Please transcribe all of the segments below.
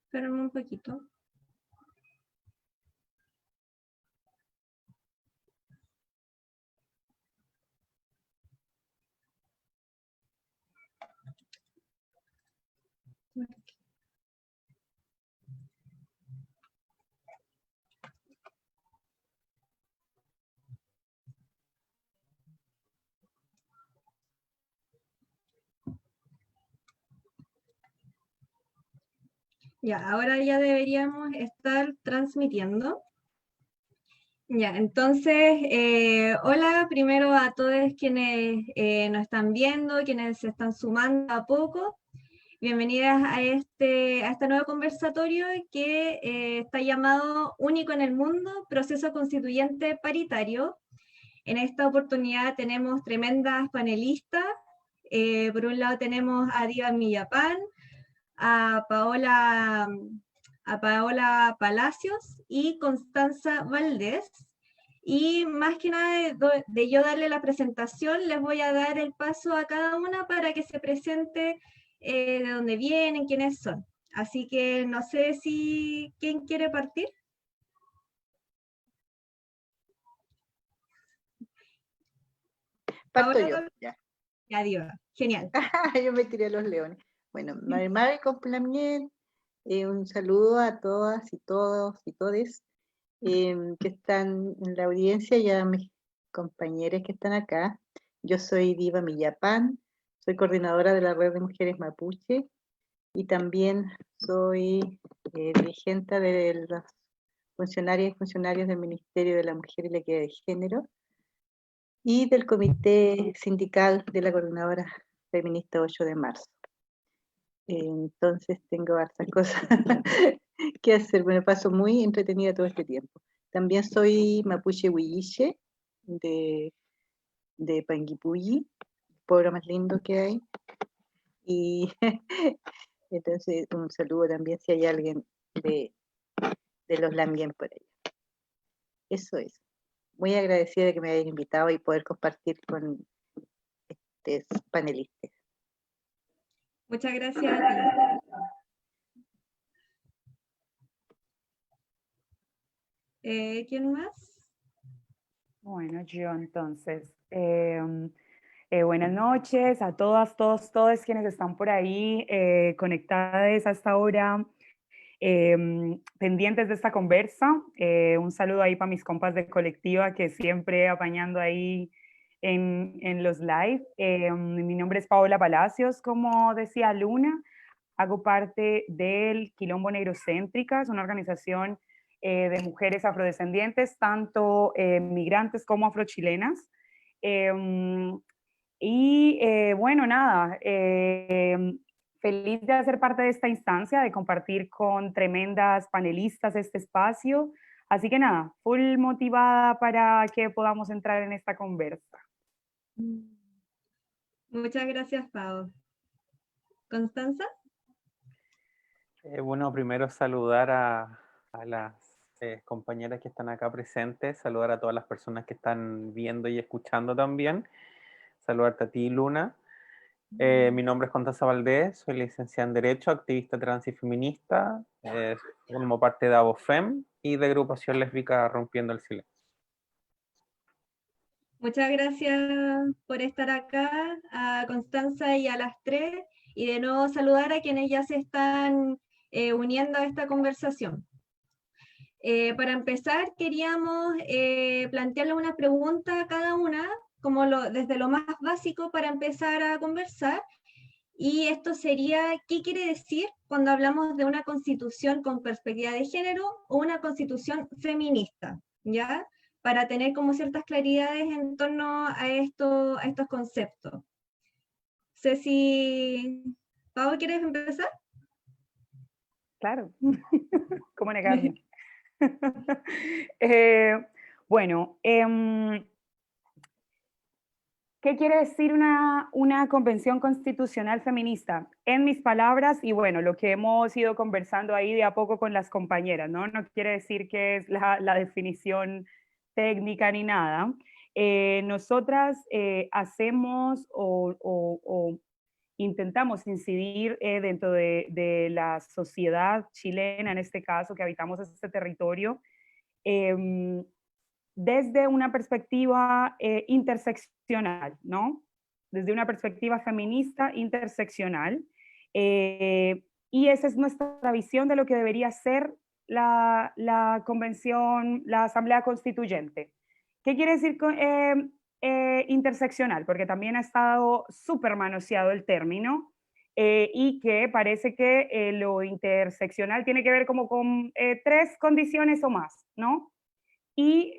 Espérame un poquito. Ya, ahora ya deberíamos estar transmitiendo. Ya, entonces, hola primero a todos quienes nos están viendo, quienes se están sumando a poco. Bienvenidas a este nuevo conversatorio que está llamado Único en el Mundo, Proceso Constituyente Paritario. En esta oportunidad tenemos tremendas panelistas. Por un lado tenemos a Diva Millapán, a Paola Palacios y Constanza Valdés. Y más que nada de yo darle la presentación, les voy a dar el paso a cada una para que se presente de dónde vienen, quiénes son. Así que no sé si quién quiere partir. Parto Paola, yo, ya. Ya, Diva. Genial. Yo me tiré a los leones. Bueno, Mari Complamien, un saludo a todas y todos y todes que están en la audiencia y a mis compañeros que están acá. Yo soy Diva Millapán, soy coordinadora de la Red de Mujeres Mapuche y también soy dirigente de los funcionarias y funcionarios del Ministerio de la Mujer y la Equidad de Género y del Comité Sindical de la Coordinadora Feminista 8 de marzo. Entonces tengo hartas cosas que hacer. Me paso muy entretenida todo este tiempo. También soy mapuche huilliche de Panguipulli, el pueblo más lindo que hay. Y entonces un saludo también si hay alguien de los Lambien por ahí. Eso es. Muy agradecida de que me hayan invitado y poder compartir con estos panelistas. Muchas gracias a ti. ¿Quién más? Bueno, yo entonces, buenas noches a todas, todos quienes están por ahí conectadas a esta hora, pendientes de esta conversa. Un saludo ahí para mis compas de colectiva que siempre apañando ahí en los live. Mi nombre es Paola Palacios, como decía Luna, hago parte del Quilombo Negrocéntricas, una organización de mujeres afrodescendientes, tanto migrantes como afrochilenas. Bueno, nada, feliz de hacer parte de esta instancia, de compartir con tremendas panelistas este espacio. Así que nada, full motivada para que podamos entrar en esta conversa. Muchas gracias, Pau. ¿Constanza? Bueno, primero saludar a las compañeras que están acá presentes, saludar a todas las personas que están viendo y escuchando también, saludarte a ti, Luna. Mi nombre es Constanza Valdés, soy licenciada en Derecho, activista trans y feminista, formo parte de ABOFEM y de Agrupación Lésbica Rompiendo el Silencio. Muchas gracias por estar acá, a Constanza y a las tres, y de nuevo saludar a quienes ya se están uniendo a esta conversación. Para empezar, queríamos plantearle una pregunta a cada una, como desde lo más básico para empezar a conversar, y esto sería, ¿qué quiere decir cuando hablamos de una constitución con perspectiva de género o una constitución feminista? ¿Ya? Para tener como ciertas claridades en torno a estos conceptos. No sé si... Pau, ¿quieres empezar? Claro, ¿cómo negarme? Bueno, ¿qué quiere decir una convención constitucional feminista? En mis palabras, y bueno, lo que hemos ido conversando ahí de a poco con las compañeras, ¿no? No quiere decir que es la definición técnica ni nada. Nosotras hacemos o intentamos incidir dentro de la sociedad chilena, en este caso, que habitamos este territorio, desde una perspectiva interseccional, ¿no? Desde una perspectiva feminista interseccional. Y esa es nuestra visión de lo que debería ser la convención, la asamblea constituyente. ¿Qué quiere decir con interseccional? Porque también ha estado súper manoseado el término y que parece que lo interseccional tiene que ver como con 3 condiciones o más, ¿no? Y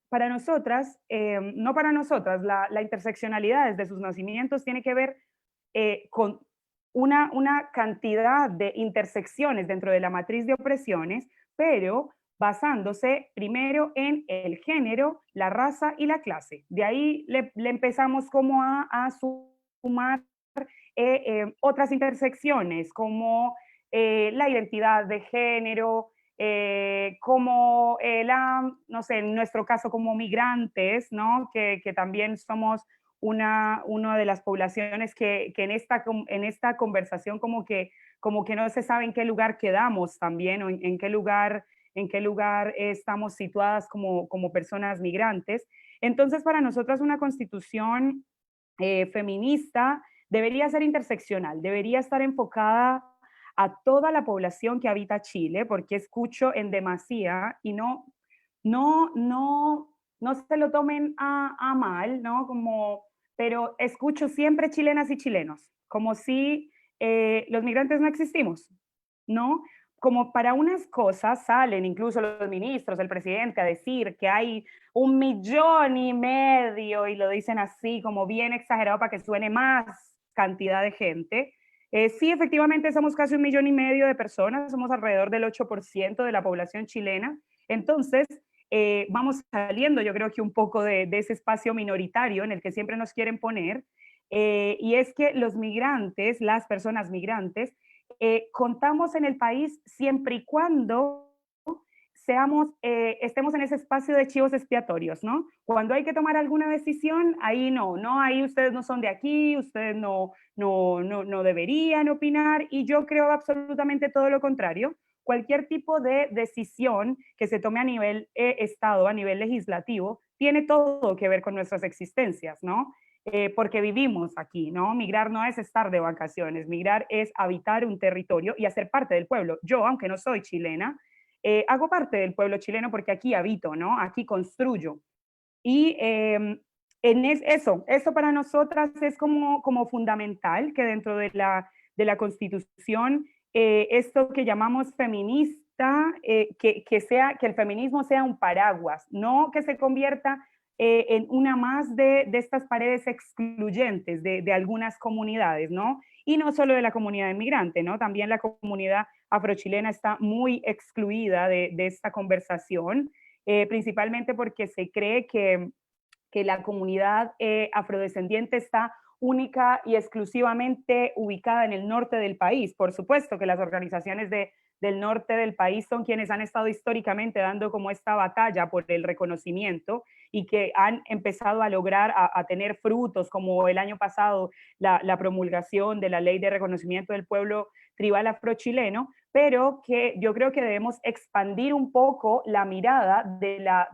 para nosotras, no para nosotras, la interseccionalidad desde sus nacimientos tiene que ver con una cantidad de intersecciones dentro de la matriz de opresiones, pero basándose primero en el género, la raza y la clase. De ahí le empezamos como a sumar otras intersecciones como la identidad de género, como no sé, en nuestro caso como migrantes, ¿no? Que también somos una de las poblaciones que en esta conversación como que no se sabe en qué lugar quedamos también, o en qué lugar estamos situadas como personas migrantes. Entonces, para nosotros una constitución feminista debería ser interseccional, debería estar enfocada a toda la población que habita Chile, porque escucho en demasía y no se lo tomen a mal, ¿no? Pero escucho siempre chilenas y chilenos, como si los migrantes no existimos, ¿no? Como para unas cosas salen incluso los ministros, el presidente a decir que hay 1,5 millones y lo dicen así como bien exagerado para que suene más cantidad de gente. Sí, efectivamente somos casi 1,5 millones de personas, somos alrededor del 8% de la población chilena. Entonces, vamos saliendo yo creo que un poco de ese espacio minoritario en el que siempre nos quieren poner, y es que los migrantes, las personas migrantes, contamos en el país siempre y cuando estemos en ese espacio de chivos expiatorios, ¿no? Cuando hay que tomar alguna decisión, ahí no, ahí ustedes no son de aquí, ustedes no deberían opinar, y yo creo absolutamente todo lo contrario. Cualquier tipo de decisión que se tome a nivel Estado, a nivel legislativo, tiene todo que ver con nuestras existencias, ¿no? Porque vivimos aquí, ¿no? Migrar no es estar de vacaciones, migrar es habitar un territorio y hacer parte del pueblo. Yo, aunque no soy chilena, hago parte del pueblo chileno porque aquí habito, ¿no? Aquí construyo. Y eso para nosotras es como fundamental que dentro de la Constitución, esto que llamamos feminista, que el feminismo sea un paraguas, no que se convierta en una más de estas paredes excluyentes de algunas comunidades, ¿no? Y no solo de la comunidad inmigrante, ¿no? También la comunidad afrochilena está muy excluida de esta conversación, principalmente porque se cree que la comunidad afrodescendiente está única y exclusivamente ubicada en el norte del país. Por supuesto que las organizaciones del norte del país son quienes han estado históricamente dando como esta batalla por el reconocimiento y que han empezado a lograr a tener frutos, como el año pasado la promulgación de la Ley de Reconocimiento del Pueblo Tribal Afrochileno, pero que yo creo que debemos expandir un poco la mirada de la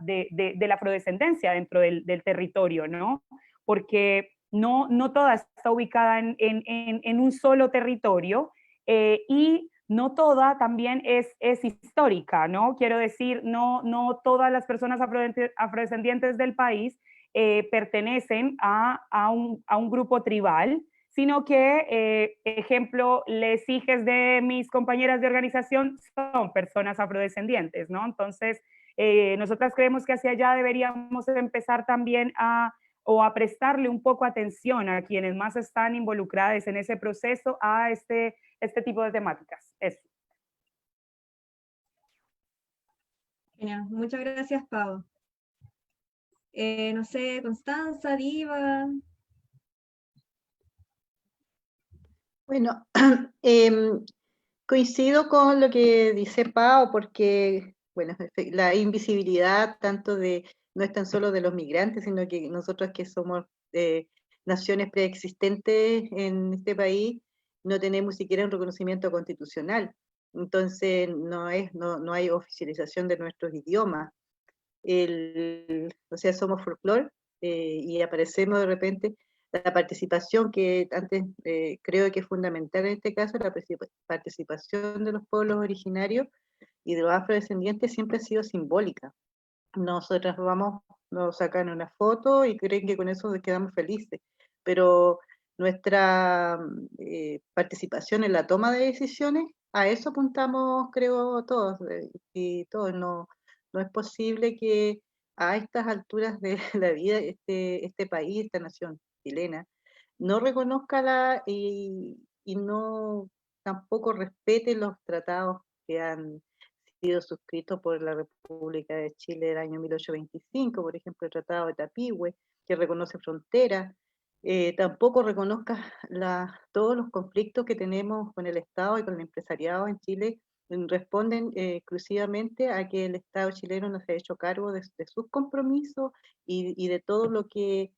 afrodescendencia dentro del territorio, ¿no? Porque no toda está ubicada en un solo territorio, y no toda también es histórica, ¿no? Quiero decir, no todas las personas afrodescendientes del país pertenecen a un grupo tribal, sino que, ejemplo, les hijas de mis compañeras de organización son personas afrodescendientes, ¿no? Entonces, nosotras creemos que hacia allá deberíamos empezar también a prestarle un poco atención a quienes más están involucradas en ese proceso a este tipo de temáticas. Eso. Genial. Muchas gracias, Pau. No sé, Constanza, Diva. Bueno, coincido con lo que dice Pau, porque bueno, la invisibilidad tanto no es tan solo de los migrantes, sino que nosotros que somos naciones preexistentes en este país, no tenemos siquiera un reconocimiento constitucional. Entonces no hay oficialización de nuestros idiomas. O sea, somos folclore y aparecemos de repente. La participación que antes creo que es fundamental en este caso, la participación de los pueblos originarios y de los afrodescendientes siempre ha sido simbólica. Nosotras nos sacan una foto y creen que con eso nos quedamos felices, pero nuestra participación en la toma de decisiones, a eso apuntamos, creo, todos, y todos. No es posible que a estas alturas de la vida este país, esta nación chilena, no reconozca y no tampoco respete los tratados que han sido suscritos por la República de Chile del año 1825, por ejemplo, el Tratado de Tapigüe, que reconoce fronteras. Tampoco reconozca todos los conflictos que tenemos con el Estado y con el empresariado en Chile, responden exclusivamente a que el Estado chileno no se ha hecho cargo de sus compromisos y de todo lo que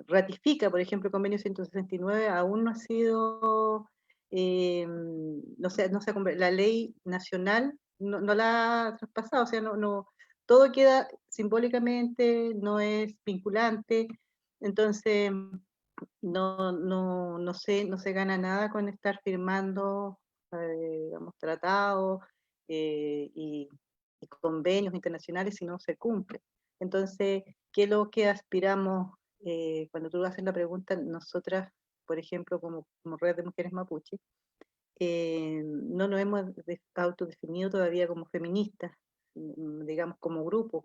ratifica. Por ejemplo, el convenio 169 aún no ha sido, la ley nacional no la ha traspasado, o sea, todo queda simbólicamente, no es vinculante. Entonces no se gana nada con estar firmando digamos, tratados y convenios internacionales si no se cumple. Entonces, ¿qué es lo que aspiramos cuando tú haces la pregunta? Nosotras, por ejemplo, como Red de Mujeres Mapuche, no nos hemos autodefinido todavía como feministas, digamos, como grupo,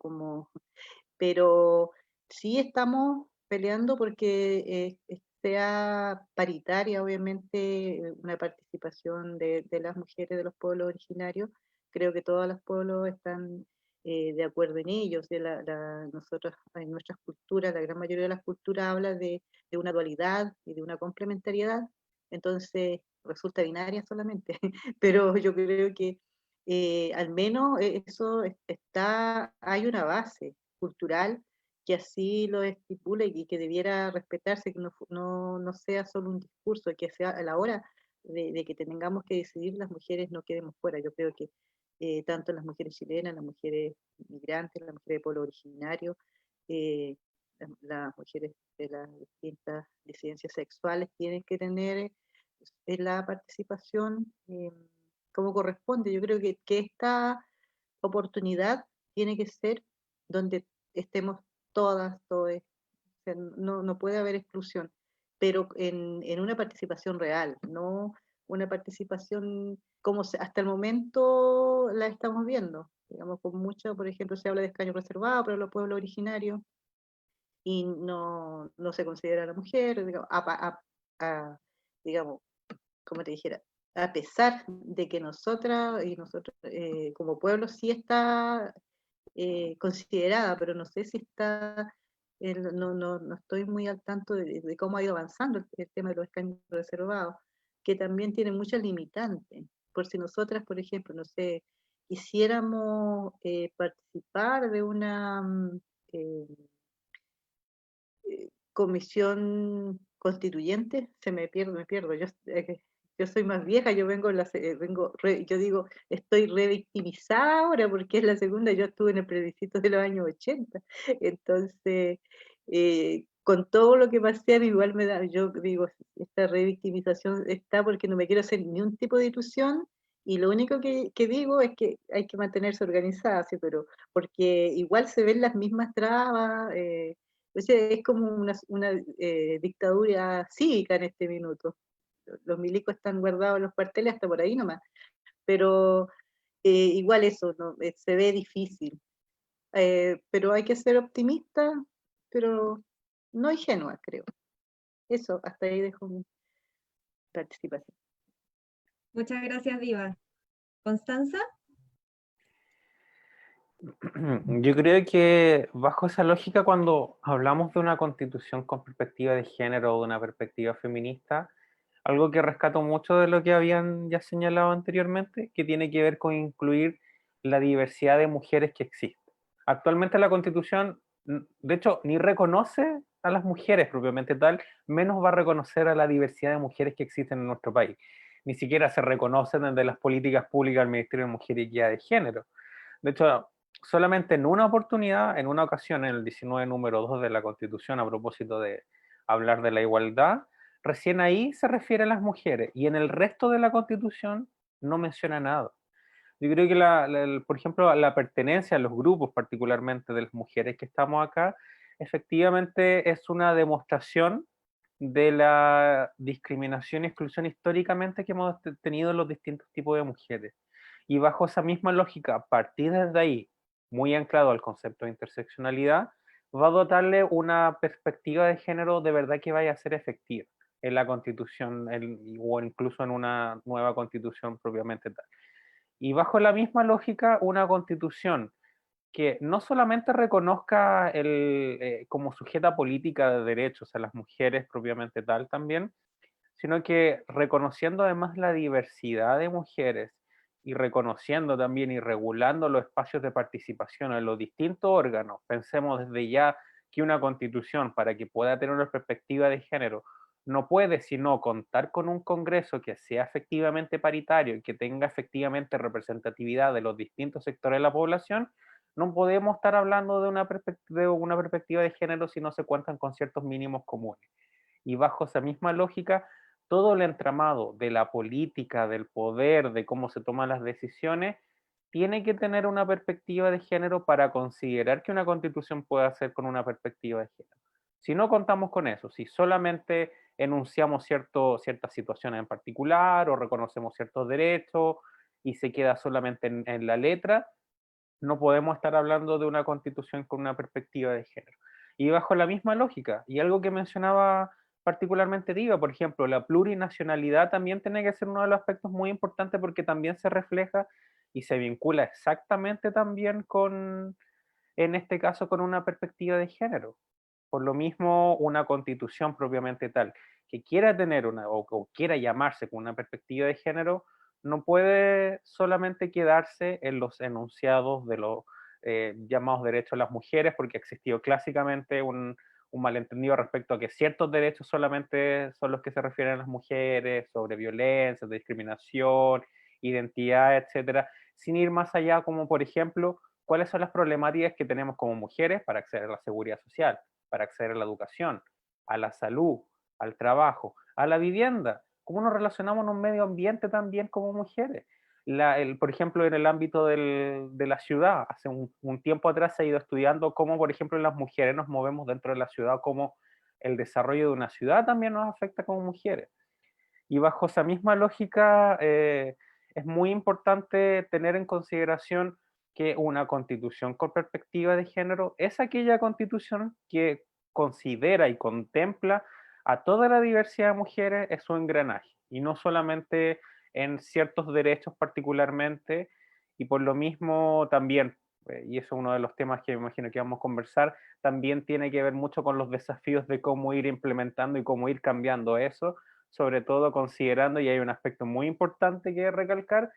pero sí estamos peleando porque sea paritaria, obviamente, una participación de las mujeres de los pueblos originarios. Creo que todos los pueblos están de acuerdo en ellos. Nosotros, en nuestras culturas, la gran mayoría de las culturas habla de una dualidad y de una complementariedad. Entonces, resulta binaria solamente, pero yo creo que al menos eso hay una base cultural que así lo estipule y que debiera respetarse, que no sea solo un discurso, que sea a la hora de que tengamos que decidir, las mujeres no quedemos fuera. Yo creo que tanto las mujeres chilenas, las mujeres migrantes, las mujeres de pueblo originario, eh, las mujeres de las distintas disidencias sexuales tienen que tener la participación como corresponde. Yo creo que esta oportunidad tiene que ser donde estemos todas, todos. O sea, no puede haber exclusión, pero en una participación real, no una participación como hasta el momento la estamos viendo. Digamos, con mucho, por ejemplo, se habla de escaño reservado para los pueblos originarios y no se considera a la mujer, digamos, como te dijera, a pesar de que nosotras y nosotros como pueblo sí está considerada, pero no sé si está, no estoy muy al tanto de cómo ha ido avanzando el tema de los escaños reservados, que también tiene muchas limitantes. Por si nosotras, por ejemplo, no sé, quisiéramos participar de una comisión constituyente, me pierdo. Yo soy más vieja, yo digo, estoy revictimizada ahora porque es la segunda, yo estuve en el plebiscito de los años 80. Entonces, con todo lo que pasé, igual yo digo, esta revictimización está porque no me quiero hacer ni un tipo de ilusión, y lo único que digo es que hay que mantenerse organizada, ¿sí? Pero porque igual se ven las mismas trabas, es como una dictadura cívica en este minuto. Los milicos están guardados en los cuarteles hasta por ahí nomás, pero igual eso se ve difícil. Pero hay que ser optimista, pero no ingenua, creo. Eso, hasta ahí dejo mi participación. Muchas gracias, Diva. ¿Constanza? Yo creo que bajo esa lógica, cuando hablamos de una constitución con perspectiva de género o de una perspectiva feminista, algo que rescato mucho de lo que habían ya señalado anteriormente, que tiene que ver con incluir la diversidad de mujeres que existe. Actualmente la constitución, de hecho, ni reconoce a las mujeres propiamente tal, menos va a reconocer a la diversidad de mujeres que existen en nuestro país. Ni siquiera se reconocen desde las políticas públicas del Ministerio de Mujer y Equidad de Género. De hecho, solamente en una oportunidad, en una ocasión, en el 19 número 2 de la Constitución, a propósito de hablar de la igualdad, recién ahí se refiere a las mujeres, y en el resto de la Constitución no menciona nada. Yo creo que, por ejemplo, la pertenencia a los grupos, particularmente de las mujeres que estamos acá, efectivamente es una demostración de la discriminación y exclusión históricamente que hemos tenido los distintos tipos de mujeres. Y bajo esa misma lógica, a partir de ahí, muy anclado al concepto de interseccionalidad, va a dotarle una perspectiva de género de verdad que vaya a ser efectiva en la Constitución o incluso en una nueva Constitución propiamente tal. Y bajo la misma lógica, una Constitución que no solamente reconozca como sujeta política de derechos a las mujeres propiamente tal también, sino que reconociendo además la diversidad de mujeres y reconociendo también y regulando los espacios de participación en los distintos órganos. Pensemos desde ya que una constitución, para que pueda tener una perspectiva de género, no puede sino contar con un Congreso que sea efectivamente paritario y que tenga efectivamente representatividad de los distintos sectores de la población. No podemos estar hablando de una perspectiva de género si no se cuentan con ciertos mínimos comunes. Y bajo esa misma lógica, todo el entramado de la política, del poder, de cómo se toman las decisiones, tiene que tener una perspectiva de género para considerar que una constitución pueda ser con una perspectiva de género. Si no contamos con eso, si solamente enunciamos ciertas situaciones en particular o reconocemos ciertos derechos y se queda solamente en la letra, no podemos estar hablando de una constitución con una perspectiva de género. Y bajo la misma lógica, y algo que mencionaba particularmente Diva, por ejemplo, la plurinacionalidad también tiene que ser uno de los aspectos muy importantes porque también se refleja y se vincula exactamente también con, en este caso, con una perspectiva de género. Por lo mismo, una constitución propiamente tal, que quiera tener o quiera llamarse con una perspectiva de género, no puede solamente quedarse en los enunciados de los llamados derechos de las mujeres, porque ha existido clásicamente un malentendido respecto a que ciertos derechos solamente son los que se refieren a las mujeres, sobre violencia, discriminación, identidad, etcétera, sin ir más allá, como por ejemplo, cuáles son las problemáticas que tenemos como mujeres para acceder a la seguridad social, para acceder a la educación, a la salud, al trabajo, a la vivienda. ¿Cómo nos relacionamos en un medio ambiente también como mujeres? Por ejemplo, en el ámbito de la ciudad, hace un tiempo atrás se ha ido estudiando cómo, por ejemplo, las mujeres nos movemos dentro de la ciudad, cómo el desarrollo de una ciudad también nos afecta como mujeres. Y bajo esa misma lógica, es muy importante tener en consideración que una constitución con perspectiva de género es aquella constitución que considera y contempla a toda la diversidad de mujeres en su engranaje, y no solamente en ciertos derechos particularmente, y por lo mismo también, y eso es uno de los temas que me imagino que vamos a conversar, también tiene que ver mucho con los desafíos de cómo ir implementando y cómo ir cambiando eso, sobre todo considerando, y hay un aspecto muy importante que recalcar,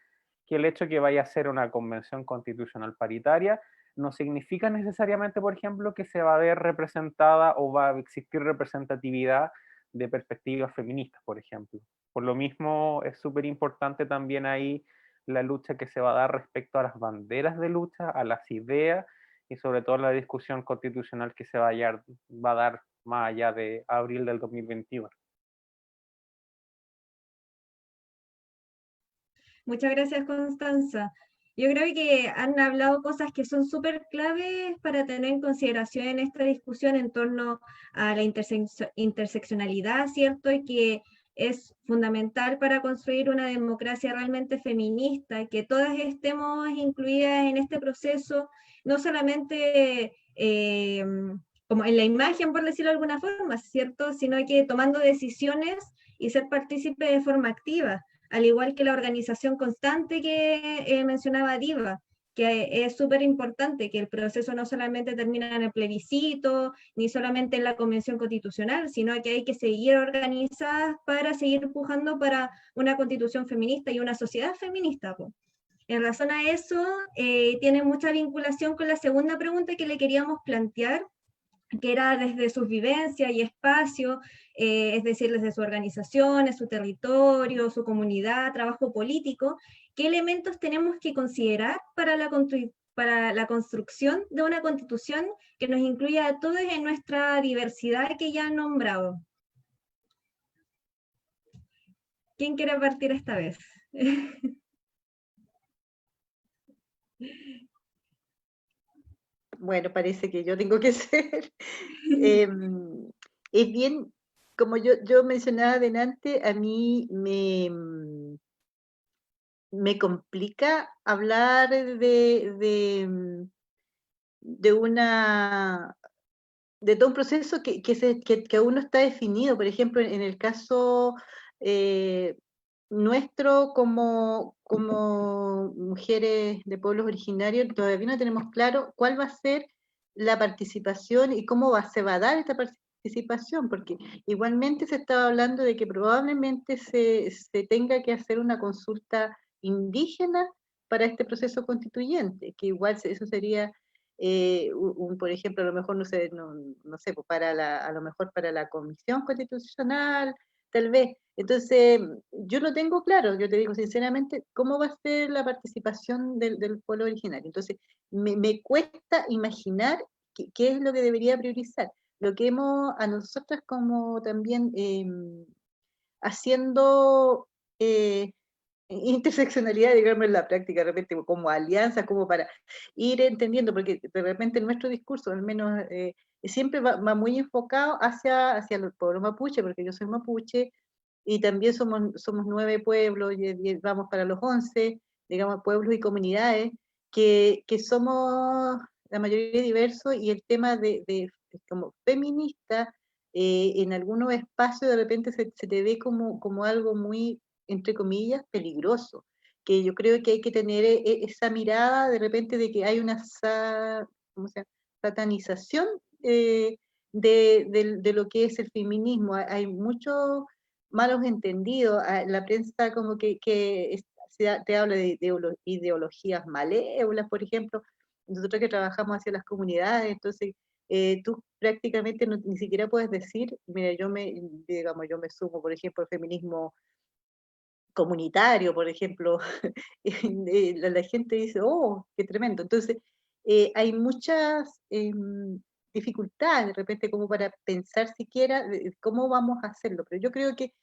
que el hecho de que vaya a ser una convención constitucional paritaria no significa necesariamente, por ejemplo, que se va a ver representada o va a existir representatividad de perspectivas feministas, por ejemplo. Por lo mismo, es súper importante también ahí la lucha que se va a dar respecto a las banderas de lucha, a las ideas y sobre todo la discusión constitucional que se va a dar más allá de abril del 2021. Muchas gracias, Constanza. Yo creo que han hablado cosas que son súper claves para tener en consideración en esta discusión en torno a la interseccionalidad, ¿cierto? Y que es fundamental para construir una democracia realmente feminista, que todas estemos incluidas en este proceso, no solamente como en la imagen, por decirlo de alguna forma, ¿cierto? Sino que tomando decisiones y ser partícipe de forma activa, al igual que la organización constante que mencionaba Diva, que es súper importante, que el proceso no solamente termina en el plebiscito, ni solamente en la convención constitucional, sino que hay que seguir organizadas para seguir empujando para una constitución feminista y una sociedad feminista. Po. En razón a eso, tiene mucha vinculación con la segunda pregunta que le queríamos plantear, que era desde sus vivencias y espacio, es decir, desde su organización, su territorio, su comunidad, trabajo político, qué elementos tenemos que considerar para para la construcción de una constitución que nos incluya a todos en nuestra diversidad que ya han nombrado. ¿Quién quiere partir esta vez? Bueno, parece que yo tengo que ser. Es bien, como yo mencionaba adelante, a mí me complica hablar de todo un proceso que aún no está definido. Por ejemplo, en el caso nuestro como mujeres de pueblos originarios, todavía no tenemos claro cuál va a ser la participación y se va a dar esta participación, porque igualmente se estaba hablando de que probablemente se tenga que hacer una consulta indígena para este proceso constituyente, que igual eso sería por ejemplo, a lo mejor, no sé, no sé, pues a lo mejor para la Comisión Constitucional, tal vez. Entonces, yo no tengo claro, yo te digo sinceramente, cómo va a ser la participación del pueblo originario. Entonces, me cuesta imaginar qué es lo que debería priorizar. Lo que a nosotras como también haciendo interseccionalidad, digamos, en la práctica, de repente como alianza, como para ir entendiendo, porque de repente nuestro discurso, al menos, siempre va muy enfocado hacia el pueblo mapuche, porque yo soy mapuche, y también somos 9 pueblos, y vamos para los 11, digamos, pueblos y comunidades, que somos la mayoría diversos, y el tema como feminista, en algunos espacios de repente se te ve como algo muy, entre comillas, peligroso, que yo creo que hay que tener esa mirada de repente de que hay una ¿cómo se llama? Satanización de lo que es el feminismo. Hay muchos malos entendidos, la prensa como que te habla de ideologías malévolas, por ejemplo, nosotros que trabajamos hacia las comunidades, entonces tú prácticamente ni siquiera puedes decir, mira, digamos, yo me sumo, por ejemplo, al feminismo comunitario, por ejemplo, la gente dice, oh, qué tremendo. Entonces, hay muchas dificultades de repente como para pensar siquiera cómo vamos a hacerlo, pero yo creo que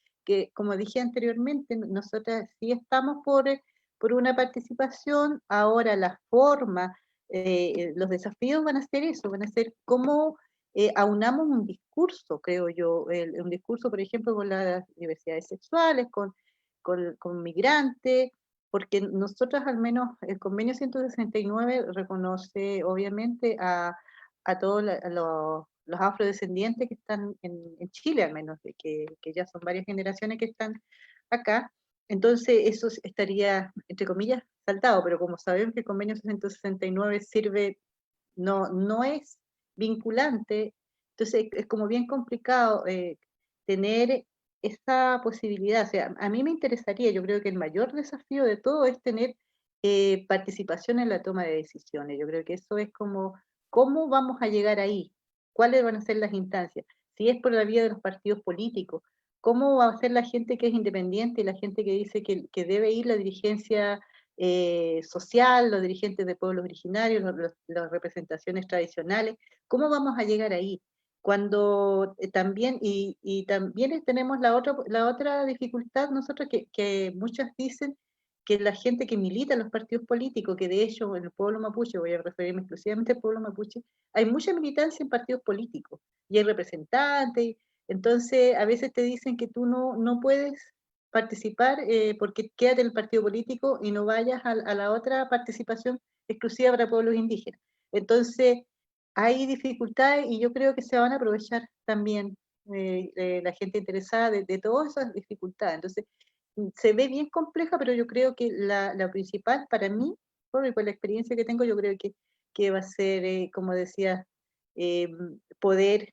como dije anteriormente, nosotras sí estamos por una participación. Ahora la forma, los desafíos van a ser eso, van a ser cómo aunamos un discurso, creo yo, un discurso, por ejemplo, con las diversidades sexuales, con migrantes, porque nosotros al menos el convenio 169 reconoce obviamente a todos los afrodescendientes que están en Chile, al menos, que ya son varias generaciones que están acá. Entonces eso estaría, entre comillas, saltado, pero como sabemos que el convenio 169 no es vinculante, entonces es como bien complicado tener esa posibilidad. O sea, a mí me interesaría, yo creo que el mayor desafío de todo es tener participación en la toma de decisiones. Yo creo que eso es como, ¿cómo vamos a llegar ahí? ¿Cuáles van a ser las instancias? Si es por la vía de los partidos políticos, ¿cómo va a ser la gente que es independiente y la gente que dice que debe ir la dirigencia social, los dirigentes de pueblos originarios, las representaciones tradicionales? ¿Cómo vamos a llegar ahí? Cuando también, y también tenemos la otra dificultad, nosotros que muchas dicen que la gente que milita en los partidos políticos, que de hecho en el pueblo mapuche, voy a referirme exclusivamente al pueblo mapuche, hay mucha militancia en partidos políticos, y hay representantes, entonces a veces te dicen que tú no puedes participar porque quédate en el partido político y no vayas a la otra participación exclusiva para pueblos indígenas. Entonces, hay dificultades y yo creo que se van a aprovechar también la gente interesada de todas esas dificultades. Entonces, se ve bien compleja, pero yo creo que la principal para mí, por la experiencia que tengo, yo creo que va a ser, como decía, eh, poder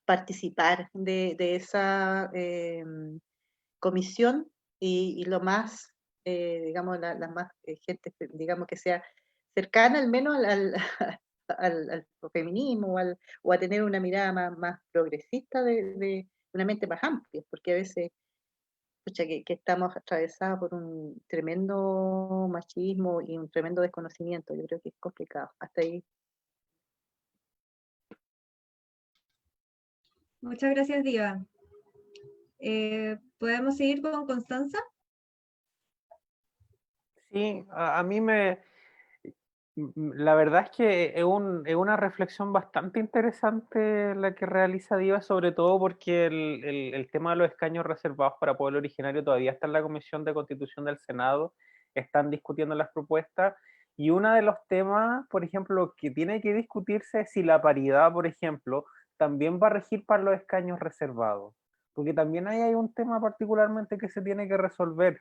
participar de esa comisión y lo más, digamos, la más gente, digamos, que sea cercana al menos al feminismo o a tener una mirada más progresista de una mente más amplia, porque a veces pucha, que estamos atravesados por un tremendo machismo y un tremendo desconocimiento. Yo creo que es complicado. Hasta ahí. Muchas gracias, Diva. ¿Podemos seguir con Constanza? Sí, a mí la verdad es que es una reflexión bastante interesante la que realiza Diva, sobre todo porque el tema de los escaños reservados para pueblo originario todavía está en la Comisión de Constitución del Senado, están discutiendo las propuestas, y uno de los temas, por ejemplo, que tiene que discutirse es si la paridad, por ejemplo, también va a regir para los escaños reservados, porque también ahí hay un tema particularmente que se tiene que resolver.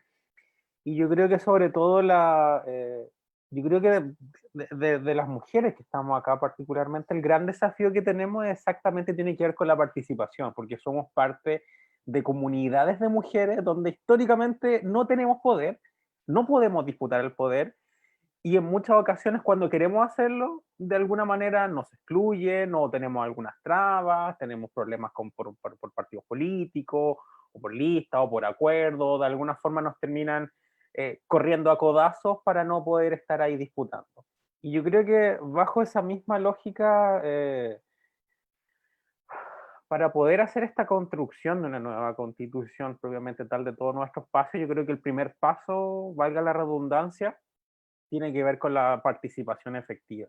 Y yo creo que sobre todo yo creo que de las mujeres que estamos acá particularmente, el gran desafío que tenemos exactamente tiene que ver con la participación, porque somos parte de comunidades de mujeres donde históricamente no tenemos poder, no podemos disputar el poder, y en muchas ocasiones cuando queremos hacerlo, de alguna manera nos excluyen o tenemos algunas trabas, tenemos problemas por partidos políticos, o por listas, o por acuerdos, de alguna forma nos terminan corriendo a codazos para no poder estar ahí disputando. Y yo creo que bajo esa misma lógica, para poder hacer esta construcción de una nueva constitución propiamente tal de todos nuestros pasos, yo creo que el primer paso, valga la redundancia, tiene que ver con la participación efectiva.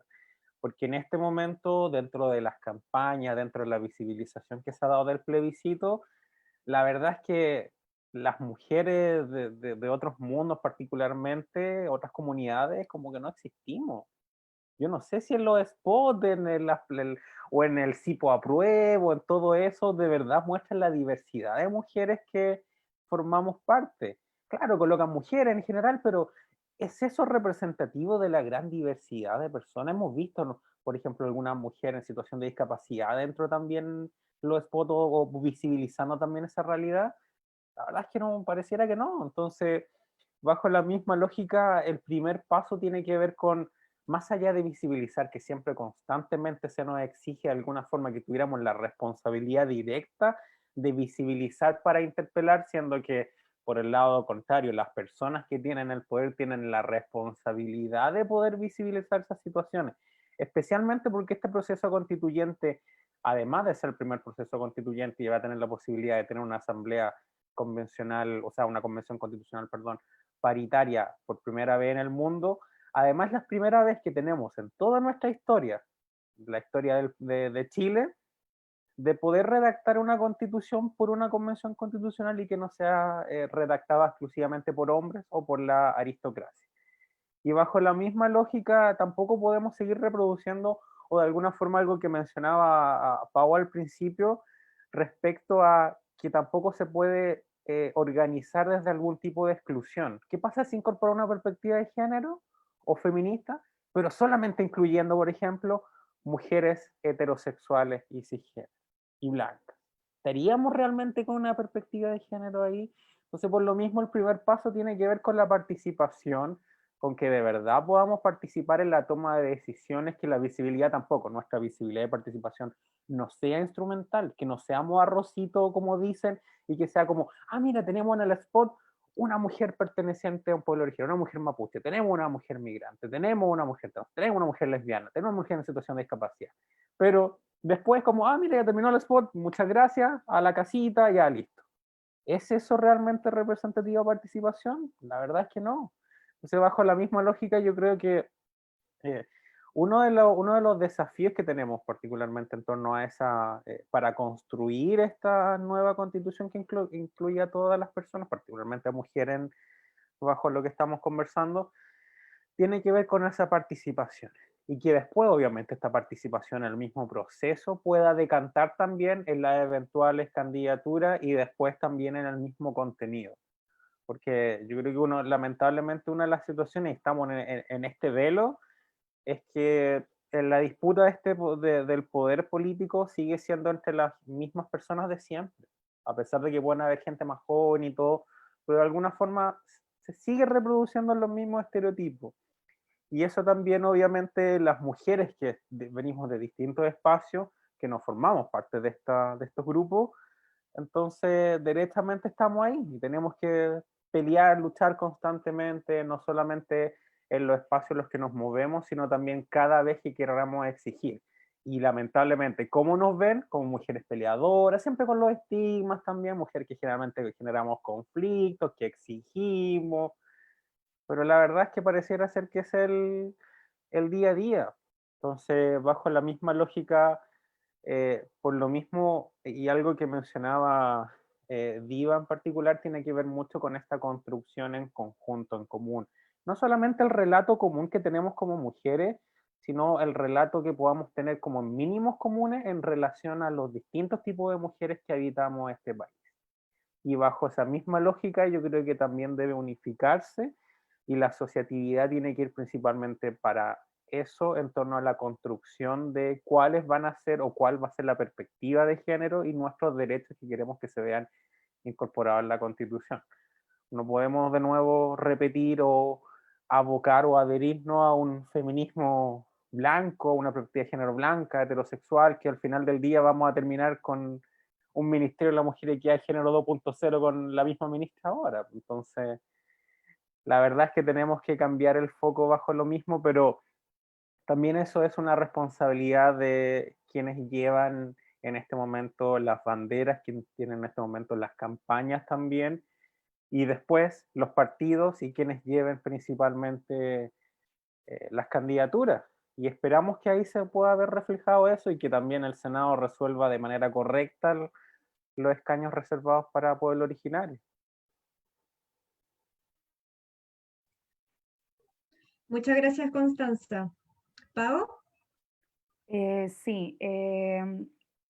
Porque en este momento, dentro de las campañas, dentro de la visibilización que se ha dado del plebiscito, la verdad es que las mujeres de otros mundos particularmente, otras comunidades, como que no existimos. Yo no sé si en los spots, o en el Cipo Apruebo, en todo eso, de verdad muestran la diversidad de mujeres que formamos parte. Claro, colocan mujeres en general, pero ¿es eso representativo de la gran diversidad de personas? Hemos visto, ¿no?, por ejemplo, alguna mujer en situación de discapacidad dentro también los spots o visibilizando también esa realidad. La verdad es que no, pareciera que no. Entonces, bajo la misma lógica, el primer paso tiene que ver con, más allá de visibilizar, que siempre constantemente se nos exige de alguna forma que tuviéramos la responsabilidad directa de visibilizar para interpelar, siendo que por el lado contrario, las personas que tienen el poder tienen la responsabilidad de poder visibilizar esas situaciones, especialmente porque este proceso constituyente, además de ser el primer proceso constituyente y va a tener la posibilidad de tener una asamblea convencional, o sea, una convención constitucional, perdón, paritaria por primera vez en el mundo, además la primera vez que tenemos en toda nuestra historia, la historia de Chile, de poder redactar una constitución por una convención constitucional y que no sea redactada exclusivamente por hombres o por la aristocracia. Y bajo la misma lógica tampoco podemos seguir reproduciendo, o de alguna forma algo que mencionaba a Pau al principio, respecto a que tampoco se puede organizar desde algún tipo de exclusión. ¿Qué pasa si incorpora una perspectiva de género o feminista, pero solamente incluyendo, por ejemplo, mujeres heterosexuales y cisgénero y blancas? ¿Estaríamos realmente con una perspectiva de género ahí? Entonces, por lo mismo, el primer paso tiene que ver con la participación, con que de verdad podamos participar en la toma de decisiones, que la visibilidad tampoco, nuestra visibilidad de participación no sea instrumental, que no seamos arrocito, como dicen, y que sea como, ah, mira, tenemos en el spot una mujer perteneciente a un pueblo originario, una mujer mapuche, tenemos una mujer migrante, tenemos una mujer trans, tenemos una mujer lesbiana, tenemos una mujer en situación de discapacidad. Pero después como, ah, mira, ya terminó el spot, muchas gracias, a la casita, ya listo. ¿Es eso realmente representativa participación? La verdad es que no. Entonces, bajo la misma lógica, yo creo que eh, uno de los desafíos que tenemos particularmente en torno a esa, para construir esta nueva constitución que incluya a todas las personas, particularmente a mujeres, bajo lo que estamos conversando, tiene que ver con esa participación. Y que después, obviamente, esta participación en el mismo proceso pueda decantar también en las eventuales candidaturas y después también en el mismo contenido. Porque yo creo que lamentablemente, una de las situaciones, estamos en este velo, es que en la disputa del poder político sigue siendo entre las mismas personas de siempre, a pesar de que pueden haber gente más joven y todo, pero de alguna forma se sigue reproduciendo los mismos estereotipos. Y eso también obviamente las mujeres que venimos de distintos espacios, que nos formamos parte de estos grupos, entonces derechamente estamos ahí y tenemos que pelear, luchar constantemente, no solamente en los espacios en los que nos movemos, sino también cada vez que queramos exigir. Y lamentablemente, ¿cómo nos ven? Como mujeres peleadoras, siempre con los estigmas también, mujeres que generalmente generamos conflictos, que exigimos, pero la verdad es que pareciera ser que es el día a día. Entonces, bajo la misma lógica, por lo mismo, y algo que mencionaba Diva en particular, tiene que ver mucho con esta construcción en conjunto, en común. No solamente el relato común que tenemos como mujeres, sino el relato que podamos tener como mínimos comunes en relación a los distintos tipos de mujeres que habitamos este país. Y bajo esa misma lógica, yo creo que también debe unificarse y la asociatividad tiene que ir principalmente para eso, en torno a la construcción de cuáles van a ser o cuál va a ser la perspectiva de género y nuestros derechos que queremos que se vean incorporados en la Constitución. No podemos de nuevo repetir o abocar o adherirnos a un feminismo blanco, una perspectiva de género blanca, heterosexual, que al final del día vamos a terminar con un Ministerio de la Mujer y Equidad de Género 2.0 con la misma ministra ahora. Entonces, la verdad es que tenemos que cambiar el foco bajo lo mismo, pero también eso es una responsabilidad de quienes llevan en este momento las banderas, quienes tienen en este momento las campañas también, y después los partidos y quienes lleven principalmente las candidaturas. Y esperamos que ahí se pueda ver reflejado eso y que también el Senado resuelva de manera correcta los escaños reservados para pueblo originario. Muchas gracias, Constanza. ¿Pau? Sí,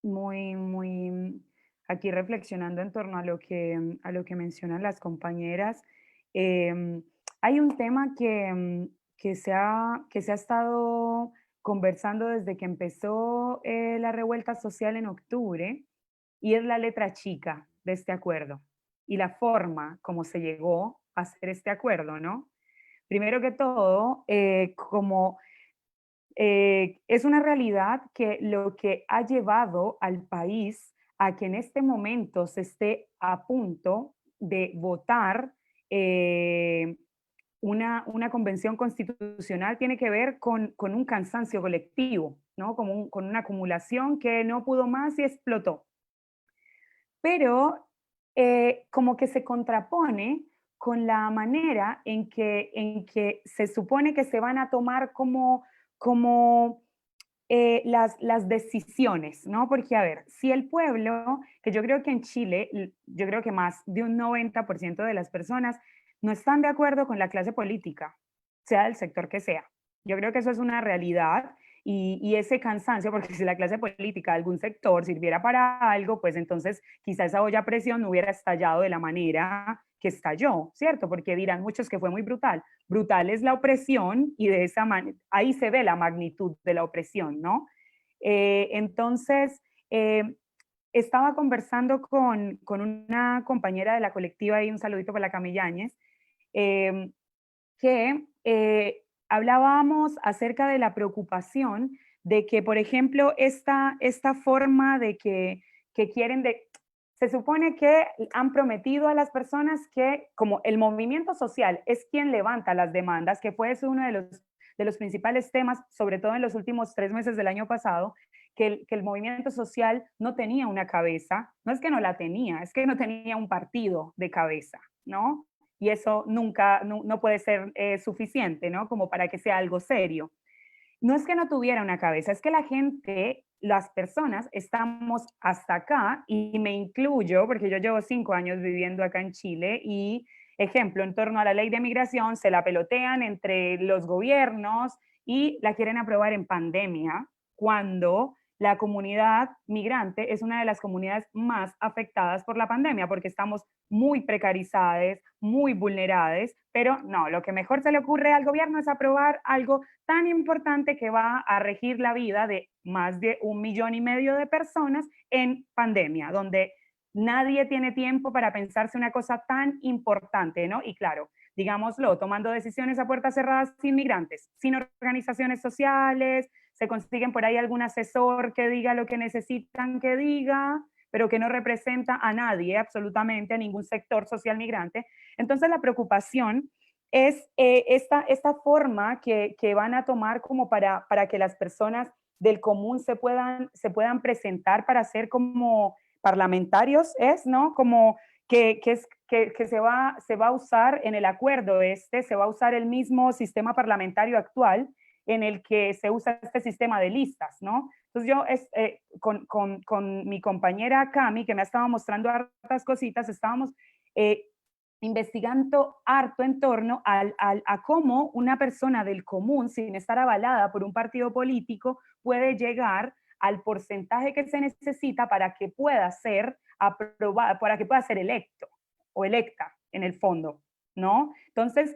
muy aquí reflexionando en torno a lo que mencionan las compañeras. Hay un tema que que se ha estado conversando desde que empezó la revuelta social en octubre, y es la letra chica de este acuerdo y la forma como se llegó a hacer este acuerdo, ¿no? Primero que todo, como es una realidad que lo que ha llevado al país a que en este momento se esté a punto de votar una convención constitucional tiene que ver con un cansancio colectivo, ¿no? Con una acumulación que no pudo más y explotó. Pero como que se contrapone con la manera en que se supone que se van a tomar como las decisiones, ¿no? Porque, a ver, si el pueblo, que yo creo que en Chile, yo creo que más de un 90% de las personas no están de acuerdo con la clase política, sea del sector que sea. Yo creo que eso es una realidad y ese cansancio, porque si la clase política de algún sector sirviera para algo, pues entonces quizá esa olla a presión no hubiera estallado de la manera que estalló, ¿cierto? Porque dirán muchos que fue muy brutal. Brutal es la opresión y de esa manera, ahí se ve la magnitud de la opresión, ¿no? Entonces, estaba conversando con una compañera de la colectiva, y un saludito para la Camila Yáñez, que hablábamos acerca de la preocupación de que, por ejemplo, esta forma de que quieren se supone que han prometido a las personas que, como el movimiento social es quien levanta las demandas, que fue uno de los principales temas, sobre todo en los últimos 3 meses del año pasado, que el movimiento social no tenía una cabeza, no es que no la tenía, es que no tenía un partido de cabeza, ¿no? Y eso nunca, no puede ser suficiente, ¿no? Como para que sea algo serio. No es que no tuviera una cabeza, es que la gente, las personas, estamos hasta acá, y me incluyo, porque yo llevo 5 años viviendo acá en Chile, y ejemplo, en torno a la ley de migración, se la pelotean entre los gobiernos y la quieren aprobar en pandemia, cuando la comunidad migrante es una de las comunidades más afectadas por la pandemia, porque estamos muy precarizadas, muy vulneradas, pero no, lo que mejor se le ocurre al gobierno es aprobar algo tan importante que va a regir la vida de más de 1,5 millones de personas en pandemia, donde nadie tiene tiempo para pensarse una cosa tan importante, ¿no? Y claro, digámoslo, tomando decisiones a puertas cerradas sin migrantes, sin organizaciones sociales, se consiguen por ahí algún asesor que diga lo que necesitan que diga, pero que no representa a nadie, absolutamente, a ningún sector social migrante. Entonces la preocupación es esta forma que van a tomar como para que las personas del común se puedan presentar para ser como parlamentarios, ¿no? Como que se va a usar en el acuerdo se va a usar el mismo sistema parlamentario actual en el que se usa este sistema de listas, ¿no? Entonces yo con mi compañera Cami, que me ha estado mostrando hartas cositas, estábamos investigando harto en torno a cómo una persona del común, sin estar avalada por un partido político, puede llegar al porcentaje que se necesita para que pueda ser aprobada, para que pueda ser electo o electa en el fondo, ¿no? Entonces,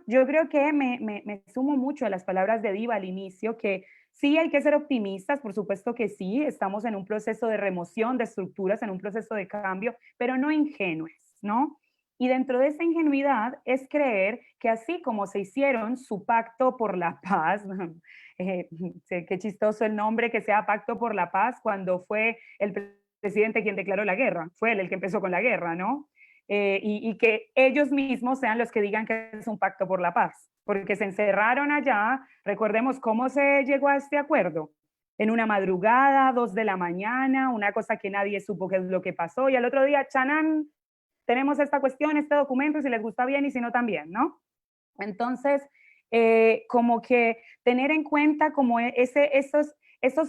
yo creo que me sumo mucho a las palabras de Diva al inicio, que sí hay que ser optimistas, por supuesto que sí, estamos en un proceso de remoción de estructuras, en un proceso de cambio, pero no ingenuos, ¿no? Y dentro de esa ingenuidad es creer que así como se hicieron su pacto por la paz, qué chistoso el nombre que sea pacto por la paz cuando fue el presidente quien declaró la guerra, fue él el que empezó con la guerra, ¿no? Y que ellos mismos sean los que digan que es un pacto por la paz, porque se encerraron allá, recordemos cómo se llegó a este acuerdo, en una madrugada, 2 de la mañana, una cosa que nadie supo qué es lo que pasó, y al otro día, chanán, tenemos esta cuestión, este documento, si les gusta bien y si no también, ¿no? Entonces, como que tener en cuenta como esos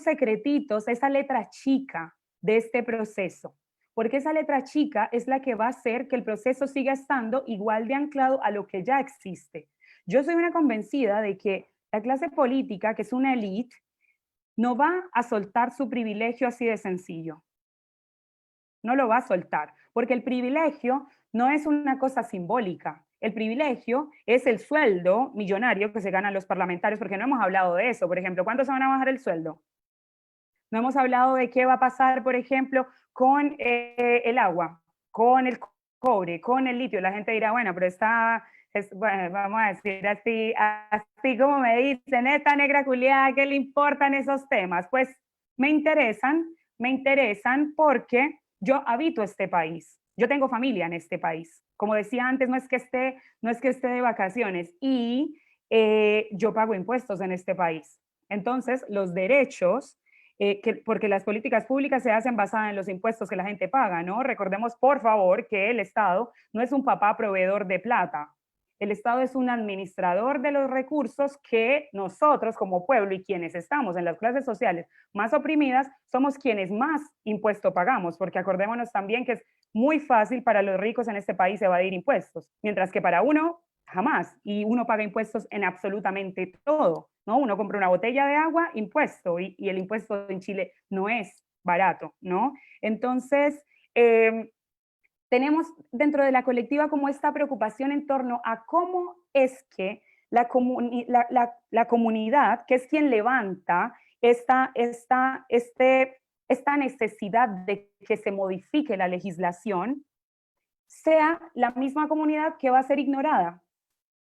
secretitos, esa letra chica de este proceso, porque esa letra chica es la que va a hacer que el proceso siga estando igual de anclado a lo que ya existe. Yo soy una convencida de que la clase política, que es una élite, no va a soltar su privilegio así de sencillo. No lo va a soltar, porque el privilegio no es una cosa simbólica. El privilegio es el sueldo millonario que se ganan los parlamentarios, porque no hemos hablado de eso. Por ejemplo, ¿cuánto se van a bajar el sueldo? No hemos hablado de qué va a pasar, por ejemplo, con el agua, con el cobre, con el litio. La gente dirá, bueno, pero bueno, vamos a decir así como me dicen, esta negra culiada, ¿qué le importan esos temas? Pues me interesan porque yo habito este país, yo tengo familia en este país. Como decía antes, no es que esté de vacaciones y yo pago impuestos en este país. Entonces, los derechos, porque las políticas públicas se hacen basadas en los impuestos que la gente paga, ¿no? Recordemos, por favor, que el Estado no es un papá proveedor de plata. El Estado es un administrador de los recursos que nosotros como pueblo y quienes estamos en las clases sociales más oprimidas somos quienes más impuesto pagamos, porque acordémonos también que es muy fácil para los ricos en este país evadir impuestos, mientras que para uno jamás, y uno paga impuestos en absolutamente todo, ¿no? Uno compra una botella de agua, impuesto, y el impuesto en Chile no es barato, ¿no? Entonces, tenemos dentro de la colectiva como esta preocupación en torno a cómo es que la comunidad, que es quien levanta esta necesidad de que se modifique la legislación, sea la misma comunidad que va a ser ignorada,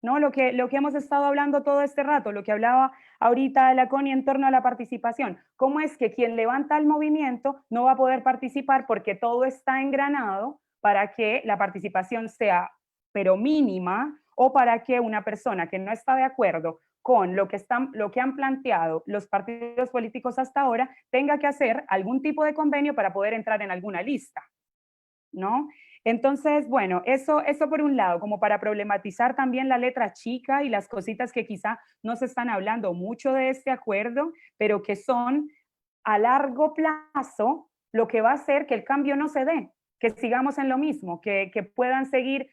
¿no? Lo que hemos estado hablando todo este rato, lo que hablaba ahorita la Connie en torno a la participación. ¿Cómo es que quien levanta el movimiento no va a poder participar porque todo está engranado para que la participación sea, pero mínima, o para que una persona que no está de acuerdo con lo que han planteado los partidos políticos hasta ahora tenga que hacer algún tipo de convenio para poder entrar en alguna lista, ¿no? Entonces, bueno, eso por un lado, como para problematizar también la letra chica y las cositas que quizá no se están hablando mucho de este acuerdo, pero que son a largo plazo lo que va a hacer que el cambio no se dé, que sigamos en lo mismo, que puedan seguir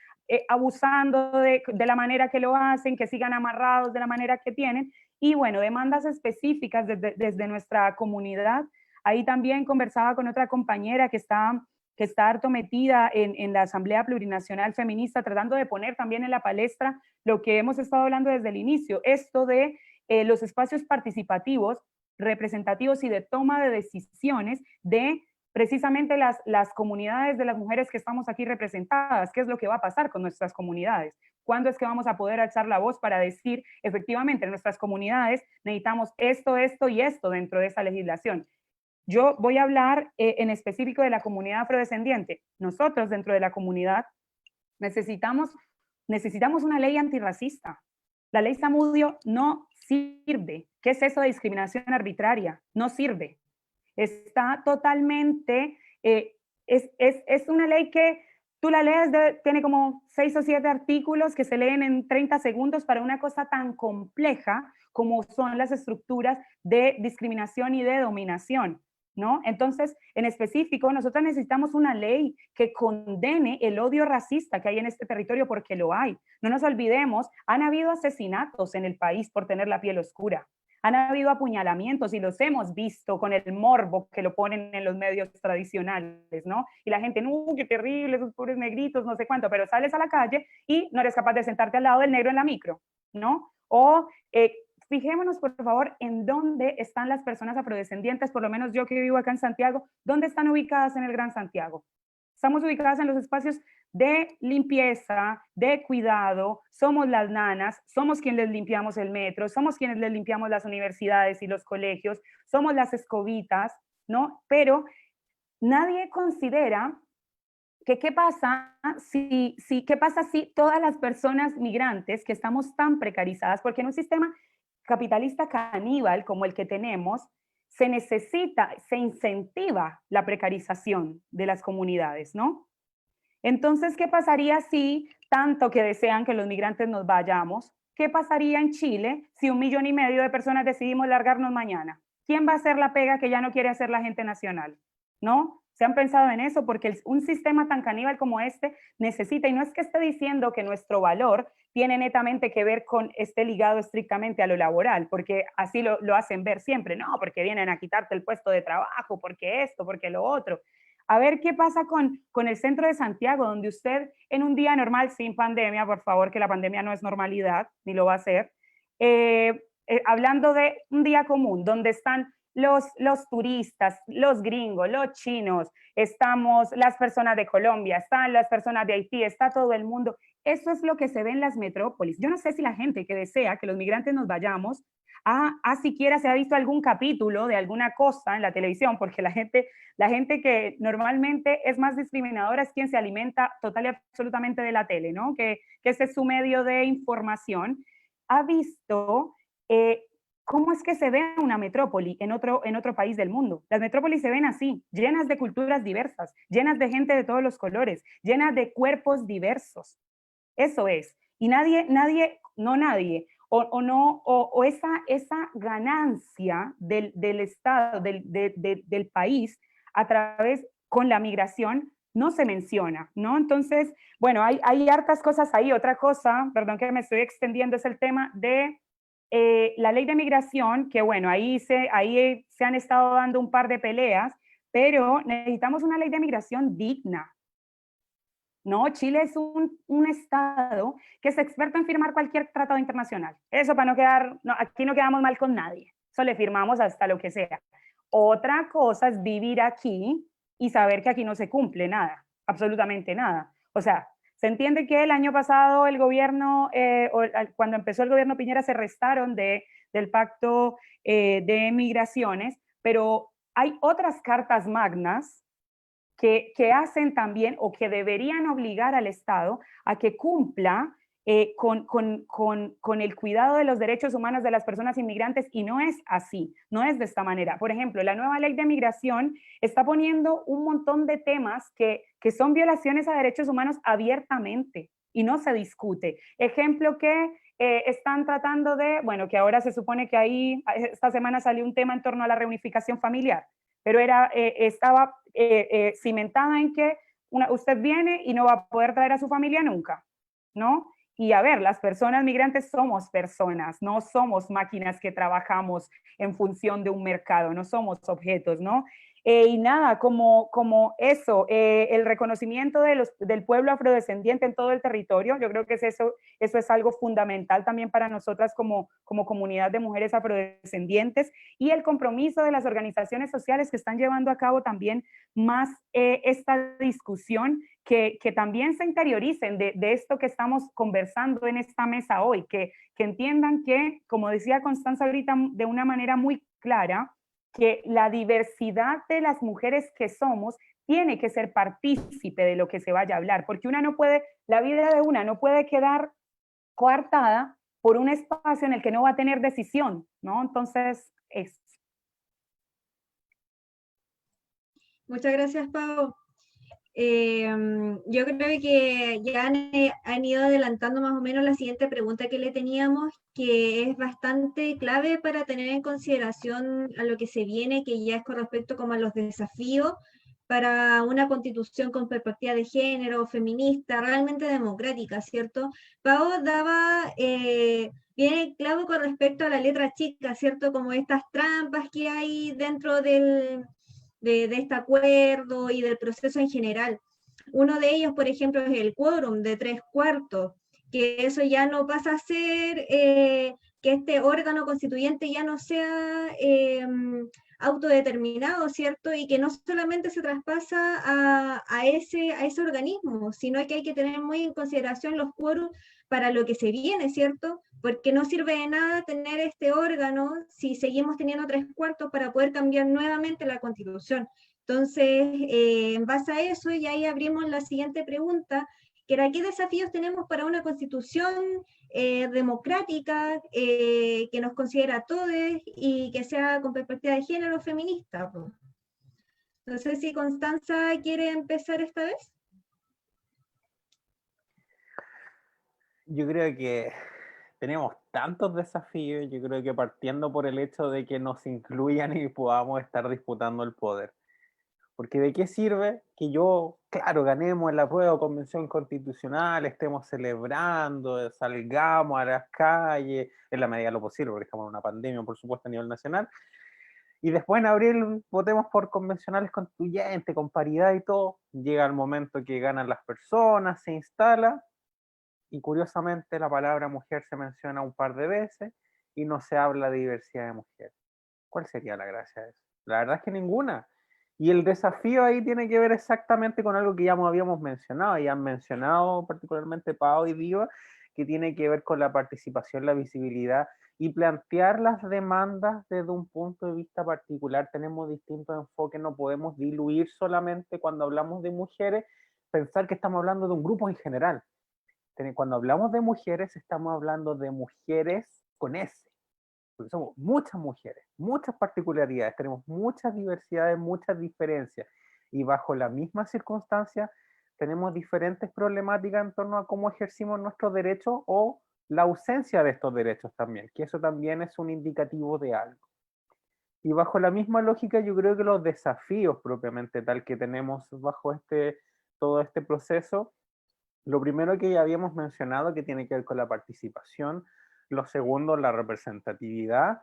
abusando de la manera que lo hacen, que sigan amarrados de la manera que tienen, y bueno, demandas específicas desde nuestra comunidad. Ahí también conversaba con otra compañera que está harto metida en la Asamblea Plurinacional Feminista, tratando de poner también en la palestra lo que hemos estado hablando desde el inicio, esto de los espacios participativos, representativos y de toma de decisiones de precisamente las comunidades de las mujeres que estamos aquí representadas, qué es lo que va a pasar con nuestras comunidades, ¿Cuándo es que vamos a poder alzar la voz para decir, efectivamente, en nuestras comunidades necesitamos esto, esto y esto dentro de esa legislación? Yo voy a hablar en específico de la comunidad afrodescendiente. Nosotros dentro de la comunidad necesitamos una ley antirracista. La ley Zamudio no sirve. ¿Qué es eso de discriminación arbitraria? No sirve. Está totalmente, es una ley que tú la lees, tiene como 6 o 7 artículos que se leen en 30 segundos para una cosa tan compleja como son las estructuras de discriminación y de dominación, ¿no? Entonces, en específico, nosotros necesitamos una ley que condene el odio racista que hay en este territorio, porque lo hay. No nos olvidemos, han habido asesinatos en el país por tener la piel oscura. Han habido apuñalamientos y los hemos visto con el morbo que lo ponen en los medios tradicionales, ¿no? Y la gente, no, qué terrible, esos pobres negritos, no sé cuánto, pero sales a la calle y no eres capaz de sentarte al lado del negro en la micro, ¿no? O fijémonos, por favor, en dónde están las personas afrodescendientes, por lo menos yo que vivo acá en Santiago, ¿dónde están ubicadas en el Gran Santiago? Estamos ubicadas en los espacios de limpieza, de cuidado, somos las nanas, somos quienes les limpiamos el metro, somos quienes les limpiamos las universidades y los colegios, somos las escobitas, ¿no? Pero nadie considera que qué pasa si todas las personas migrantes que estamos tan precarizadas, porque en un sistema capitalista caníbal como el que tenemos, se incentiva la precarización de las comunidades, ¿no? Entonces, ¿qué pasaría si, tanto que desean que los migrantes nos vayamos, qué pasaría en Chile si 1,5 millones de personas decidimos largarnos mañana? ¿Quién va a hacer la pega que ya no quiere hacer la gente nacional? ¿No? ¿Se han pensado en eso? Porque un sistema tan caníbal como este necesita, y no es que esté diciendo que nuestro valor tiene netamente que ver con, esté ligado estrictamente a lo laboral, porque así lo hacen ver siempre, no, porque vienen a quitarte el puesto de trabajo, porque esto, porque lo otro. A ver qué pasa con el centro de Santiago, donde usted en un día normal, sin pandemia, por favor, que la pandemia no es normalidad, ni lo va a ser, hablando de un día común, donde están los turistas, los gringos, los chinos, estamos las personas de Colombia, están las personas de Haití, está todo el mundo. Eso es lo que se ve en las metrópolis. Yo no sé si la gente que desea que los migrantes nos vayamos siquiera se ha visto algún capítulo de alguna cosa en la televisión, porque la gente que normalmente es más discriminadora es quien se alimenta total y absolutamente de la tele, ¿no? Que ese es su medio de información. Ha visto cómo es que se ve una metrópoli en otro país del mundo. Las metrópolis se ven así, llenas de culturas diversas, llenas de gente de todos los colores, llenas de cuerpos diversos. Eso es. Y nadie, o esa ganancia del Estado, del país, a través con la migración, no se menciona, ¿no? Entonces, bueno, hay hartas cosas ahí. Otra cosa, perdón que me estoy extendiendo, es el tema de la ley de migración, que bueno, ahí se han estado dando un par de peleas, pero necesitamos una ley de migración digna. No, Chile es un estado que es experto en firmar cualquier tratado internacional. Eso para no quedar, no, aquí no quedamos mal con nadie. Eso le firmamos hasta lo que sea. Otra cosa es vivir aquí y saber que aquí no se cumple nada, absolutamente nada. O sea, se entiende que el año pasado el gobierno, cuando empezó el gobierno Piñera, se restaron del pacto de migraciones, pero hay otras cartas magnas que hacen también o que deberían obligar al Estado a que cumpla con el cuidado de los derechos humanos de las personas inmigrantes, y no es así, no es de esta manera. Por ejemplo, la nueva ley de migración está poniendo un montón de temas que son violaciones a derechos humanos abiertamente y no se discute. Ejemplo que están tratando de, bueno, que ahora se supone que ahí, esta semana salió un tema en torno a la reunificación familiar, pero estaba cimentada en que usted viene y no va a poder traer a su familia nunca, ¿no? Y a ver, las personas migrantes somos personas, no somos máquinas que trabajamos en función de un mercado, no somos objetos, ¿no? Y nada, como eso, el reconocimiento del pueblo afrodescendiente en todo el territorio, yo creo que eso es algo fundamental también para nosotras como comunidad de mujeres afrodescendientes, y el compromiso de las organizaciones sociales que están llevando a cabo también más esta discusión, que también se interioricen de esto que estamos conversando en esta mesa hoy, que entiendan que, como decía Constanza ahorita de una manera muy clara, que la diversidad de las mujeres que somos tiene que ser partícipe de lo que se vaya a hablar, porque la vida de una no puede quedar coartada por un espacio en el que no va a tener decisión, ¿no? Entonces, es. Muchas gracias, Pau. Yo creo que ya han ido adelantando más o menos la siguiente pregunta que le teníamos, que es bastante clave para tener en consideración a lo que se viene, que ya es con respecto como a los desafíos para una constitución con perspectiva de género, feminista, realmente democrática, ¿cierto? Pau daba bien clavo con respecto a la letra chica, ¿cierto? Como estas trampas que hay dentro de este acuerdo y del proceso en general. Uno de ellos, por ejemplo, es el quórum de 3/4, que eso ya no pasa a ser que este órgano constituyente ya no sea autodeterminado, ¿cierto? Y que no solamente se traspasa a ese organismo, sino que hay que tener muy en consideración los quórums para lo que se viene, ¿cierto? Porque no sirve de nada tener este órgano si seguimos teniendo 3/4 para poder cambiar nuevamente la Constitución. Entonces, en base a eso, y ahí abrimos la siguiente pregunta, que era, ¿qué desafíos tenemos para una Constitución democrática que nos considera a todos y que sea con perspectiva de género feminista? No sé si Constanza quiere empezar esta vez. Yo creo que tenemos tantos desafíos, yo creo que partiendo por el hecho de que nos incluyan y podamos estar disputando el poder. Porque ¿de qué sirve que yo, claro, ganemos en la prueba de convención constitucional, estemos celebrando, salgamos a las calles, en la medida de lo posible, porque estamos en una pandemia, por supuesto, a nivel nacional, y después en abril votemos por convencionales constituyentes, con paridad y todo, llega el momento que ganan las personas, se instala, y curiosamente la palabra mujer se menciona un par de veces, y no se habla de diversidad de mujeres. ¿Cuál sería la gracia de eso? La verdad es que ninguna. Y el desafío ahí tiene que ver exactamente con algo que ya habíamos mencionado, y han mencionado particularmente Pau y Diva, que tiene que ver con la participación, la visibilidad y plantear las demandas desde un punto de vista particular. Tenemos distintos enfoques, no podemos diluir solamente cuando hablamos de mujeres, pensar que estamos hablando de un grupo en general. Cuando hablamos de mujeres, estamos hablando de mujeres con S, porque somos muchas mujeres, muchas particularidades, tenemos muchas diversidades, muchas diferencias, y bajo la misma circunstancia tenemos diferentes problemáticas en torno a cómo ejercimos nuestros derechos o la ausencia de estos derechos también, que eso también es un indicativo de algo. Y bajo la misma lógica, yo creo que los desafíos propiamente tal que tenemos bajo todo este proceso, lo primero que ya habíamos mencionado, que tiene que ver con la participación, lo segundo, la representatividad,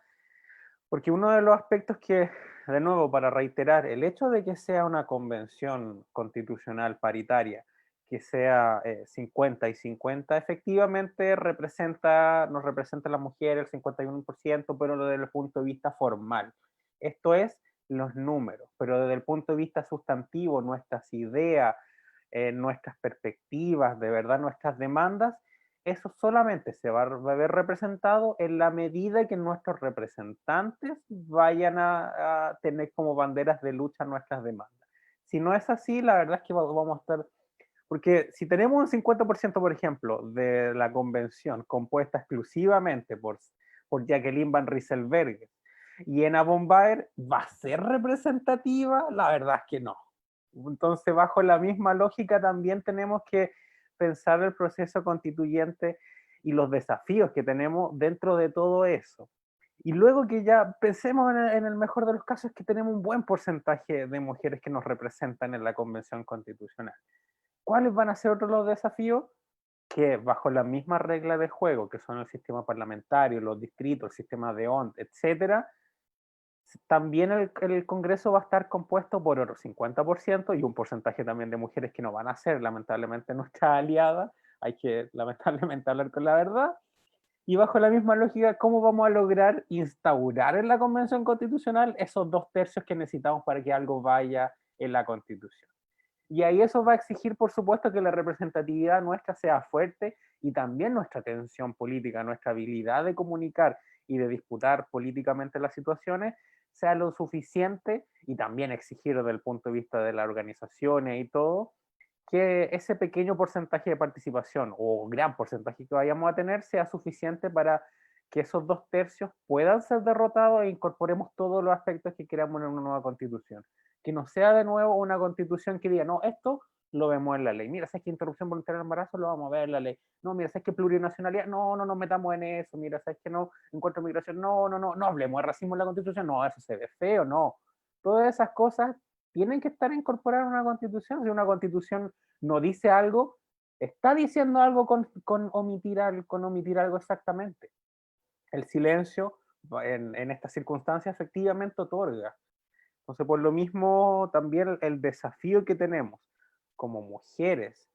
porque uno de los aspectos que, de nuevo, para reiterar, el hecho de que sea una convención constitucional paritaria, que sea 50 y 50, efectivamente nos representa a las mujeres el 51%, pero desde el punto de vista formal. Esto es los números, pero desde el punto de vista sustantivo, nuestras ideas, nuestras perspectivas, de verdad nuestras demandas, eso solamente se va a ver representado en la medida que nuestros representantes vayan a tener como banderas de lucha nuestras demandas. Si no es así, la verdad es que vamos a estar... Porque si tenemos un 50%, por ejemplo, de la convención compuesta exclusivamente por Jacqueline Van Rieselberghe y Ena Bombaer, ¿va a ser representativa? La verdad es que no. Entonces, bajo la misma lógica, también tenemos que pensar el proceso constituyente y los desafíos que tenemos dentro de todo eso. Y luego que ya pensemos en el mejor de los casos, que tenemos un buen porcentaje de mujeres que nos representan en la Convención Constitucional. ¿Cuáles van a ser otros los desafíos? Que bajo la misma regla de juego, que son el sistema parlamentario, los distritos, el sistema de ONT, etcétera, también el Congreso va a estar compuesto por otro 50% y un porcentaje también de mujeres que no van a ser lamentablemente nuestra aliada. Hay que lamentablemente hablar con la verdad. Y bajo la misma lógica, ¿cómo vamos a lograr instaurar en la Convención Constitucional esos 2/3 que necesitamos para que algo vaya en la Constitución? Y ahí eso va a exigir, por supuesto, que la representatividad nuestra sea fuerte y también nuestra atención política, nuestra habilidad de comunicar y de disputar políticamente las situaciones sea lo suficiente, y también exigir desde el punto de vista de las organizaciones y todo, que ese pequeño porcentaje de participación o gran porcentaje que vayamos a tener sea suficiente para que esos 2/3 puedan ser derrotados e incorporemos todos los aspectos que queramos en una nueva constitución. Que no sea de nuevo una constitución que diga, no, esto lo vemos en la ley. Mira, ¿sabes que interrupción voluntaria del embarazo lo vamos a ver en la ley? No, mira, ¿sabes que plurinacionalidad? No, no nos metamos en eso. Mira, ¿sabes que no? Encuentro migración, no hablemos de racismo en la constitución. No, eso se ve feo, no. Todas esas cosas tienen que estar incorporadas en una constitución. Si una constitución no dice algo, está diciendo algo con omitir algo exactamente. El silencio en estas circunstancias efectivamente otorga. Entonces, por lo mismo, también el desafío que tenemos como mujeres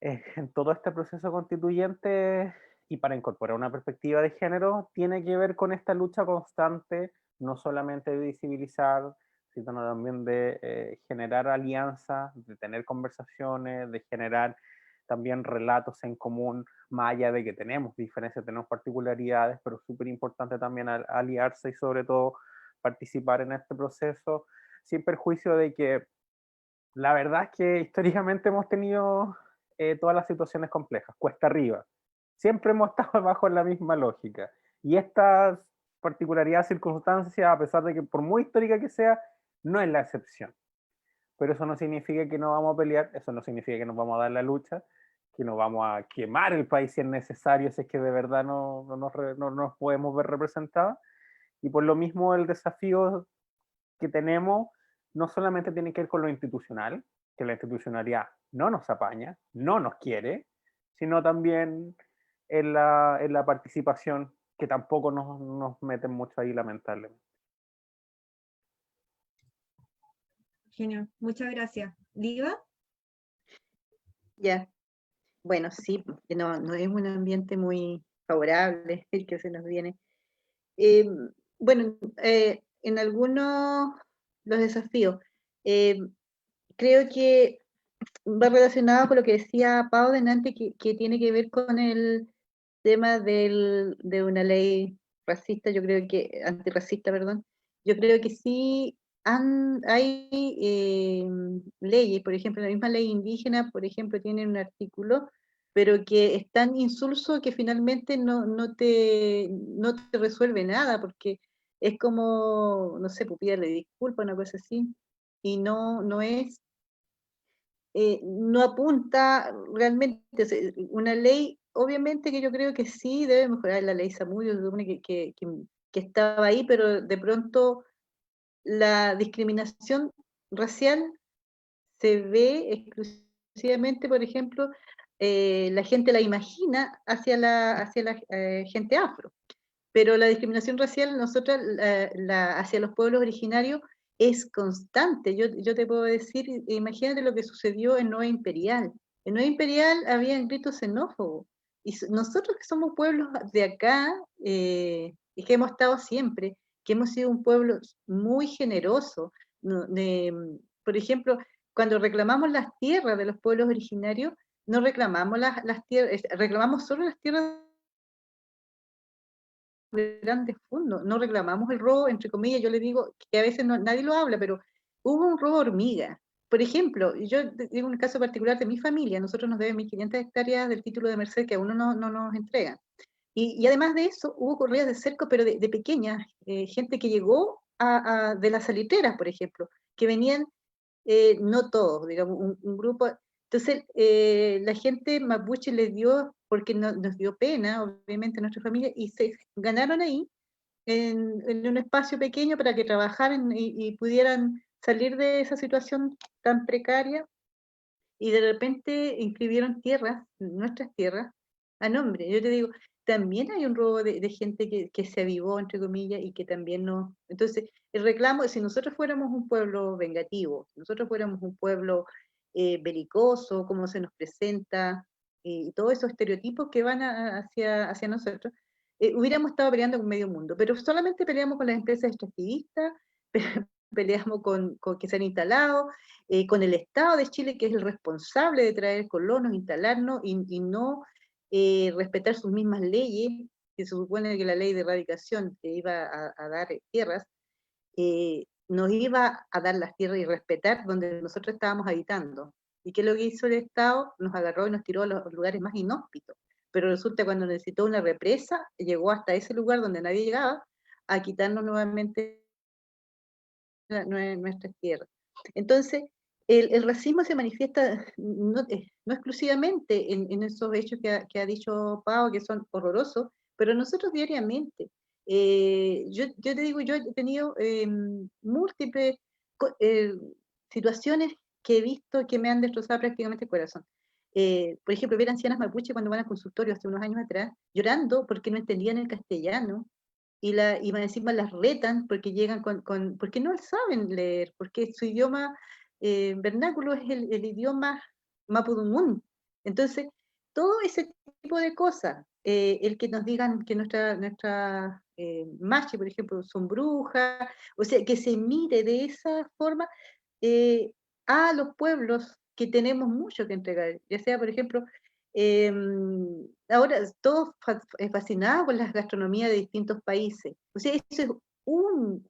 en todo este proceso constituyente y para incorporar una perspectiva de género tiene que ver con esta lucha constante, no solamente de visibilizar, sino también de generar alianzas, de tener conversaciones, de generar también relatos en común, más allá de que tenemos diferencias, tenemos particularidades, pero es súper importante también aliarse y sobre todo participar en este proceso, sin perjuicio de que la verdad es que históricamente hemos tenido todas las situaciones complejas, cuesta arriba. Siempre hemos estado bajo la misma lógica. Y esta particularidad, circunstancia, a pesar de que por muy histórica que sea, no es la excepción. Pero eso no significa que no vamos a pelear, eso no significa que nos vamos a dar la lucha, que nos vamos a quemar el país si es necesario, si es que de verdad no nos podemos ver representados. Y por lo mismo el desafío que tenemos no solamente tiene que ver con lo institucional, que la institucionalidad no nos apaña, no nos quiere, sino también en la participación, que tampoco nos meten mucho ahí, lamentablemente. Genial, muchas gracias. ¿Diva? Ya, bueno, sí, no es un ambiente muy favorable el que se nos viene. Bueno, en algunos los desafíos, creo que va relacionado con lo que decía Pau delante, que tiene que ver con el tema de una ley racista, yo creo que, antirracista, perdón. Yo creo que sí hay leyes, por ejemplo, la misma ley indígena, por ejemplo, tiene un artículo, pero que es tan insulso que finalmente no te resuelve nada, porque es como, no sé, pues pídale disculpa, una cosa así, y no es, no apunta realmente, una ley, obviamente que yo creo que sí debe mejorar la ley Zamudio, se supone que estaba ahí, pero de pronto la discriminación racial se ve exclusivamente, por ejemplo, la gente la imagina hacia la gente afro, pero la discriminación racial nosotros hacia los pueblos originarios es constante. Yo te puedo decir, imagínate lo que sucedió en Nueva Imperial. En Nueva Imperial habían gritos xenófobos, y nosotros que somos pueblos de acá, y que hemos estado siempre, que hemos sido un pueblo muy generoso, por ejemplo, cuando reclamamos las tierras de los pueblos originarios, no reclamamos las tierras, reclamamos solo las tierras de grandes fondos, no reclamamos el robo, entre comillas, yo le digo que a veces nadie lo habla, pero hubo un robo hormiga. Por ejemplo, yo digo un caso particular de mi familia, nosotros nos deben 1.500 hectáreas del título de merced que aún no nos entregan. Y además de eso, hubo corridas de cerco, pero de pequeñas, gente que llegó de las salitreras, por ejemplo, que venían, no todos, digamos, un grupo. Entonces, la gente mapuche les dio, porque nos dio pena, obviamente, a nuestra familia, y se ganaron ahí, en un espacio pequeño, para que trabajaran y pudieran salir de esa situación tan precaria, y de repente inscribieron tierras, nuestras tierras, a nombre. Yo te digo, también hay un robo de gente que se avivó, entre comillas, y que también no. Entonces, el reclamo, si nosotros fuéramos un pueblo vengativo, si nosotros fuéramos un pueblo belicoso, como se nos presenta, y todos esos estereotipos que van hacia nosotros, hubiéramos estado peleando con medio mundo, pero solamente peleamos con las empresas extractivistas, peleamos con que se han instalado, con el Estado de Chile, que es el responsable de traer colonos, instalarnos, y no respetar sus mismas leyes, que se supone que la ley de erradicación que iba a dar tierras, nos iba a dar las tierras y respetar donde nosotros estábamos habitando. ¿Y qué es lo que hizo el Estado? Nos agarró y nos tiró a los lugares más inhóspitos. Pero resulta cuando necesitó una represa, llegó hasta ese lugar donde nadie llegaba a quitarnos nuevamente nuestras tierras. Entonces, el racismo se manifiesta no exclusivamente en esos hechos que ha dicho Pau, que son horrorosos, pero nosotros diariamente. Yo te digo, yo he tenido múltiples situaciones que he visto que me han destrozado prácticamente el corazón. Por ejemplo, ver ancianas mapuche cuando van al consultorio hace unos años atrás, llorando porque no entendían el castellano, y más encima las retan porque llegan porque no saben leer, porque su idioma vernáculo es el idioma mapudungún. Entonces, todo ese tipo de cosas, el que nos digan que nuestra machi, por ejemplo, son brujas, o sea, que se mire de esa forma a los pueblos que tenemos mucho que entregar, ya sea, por ejemplo, ahora todos fascinados con las gastronomías de distintos países. O sea, eso es un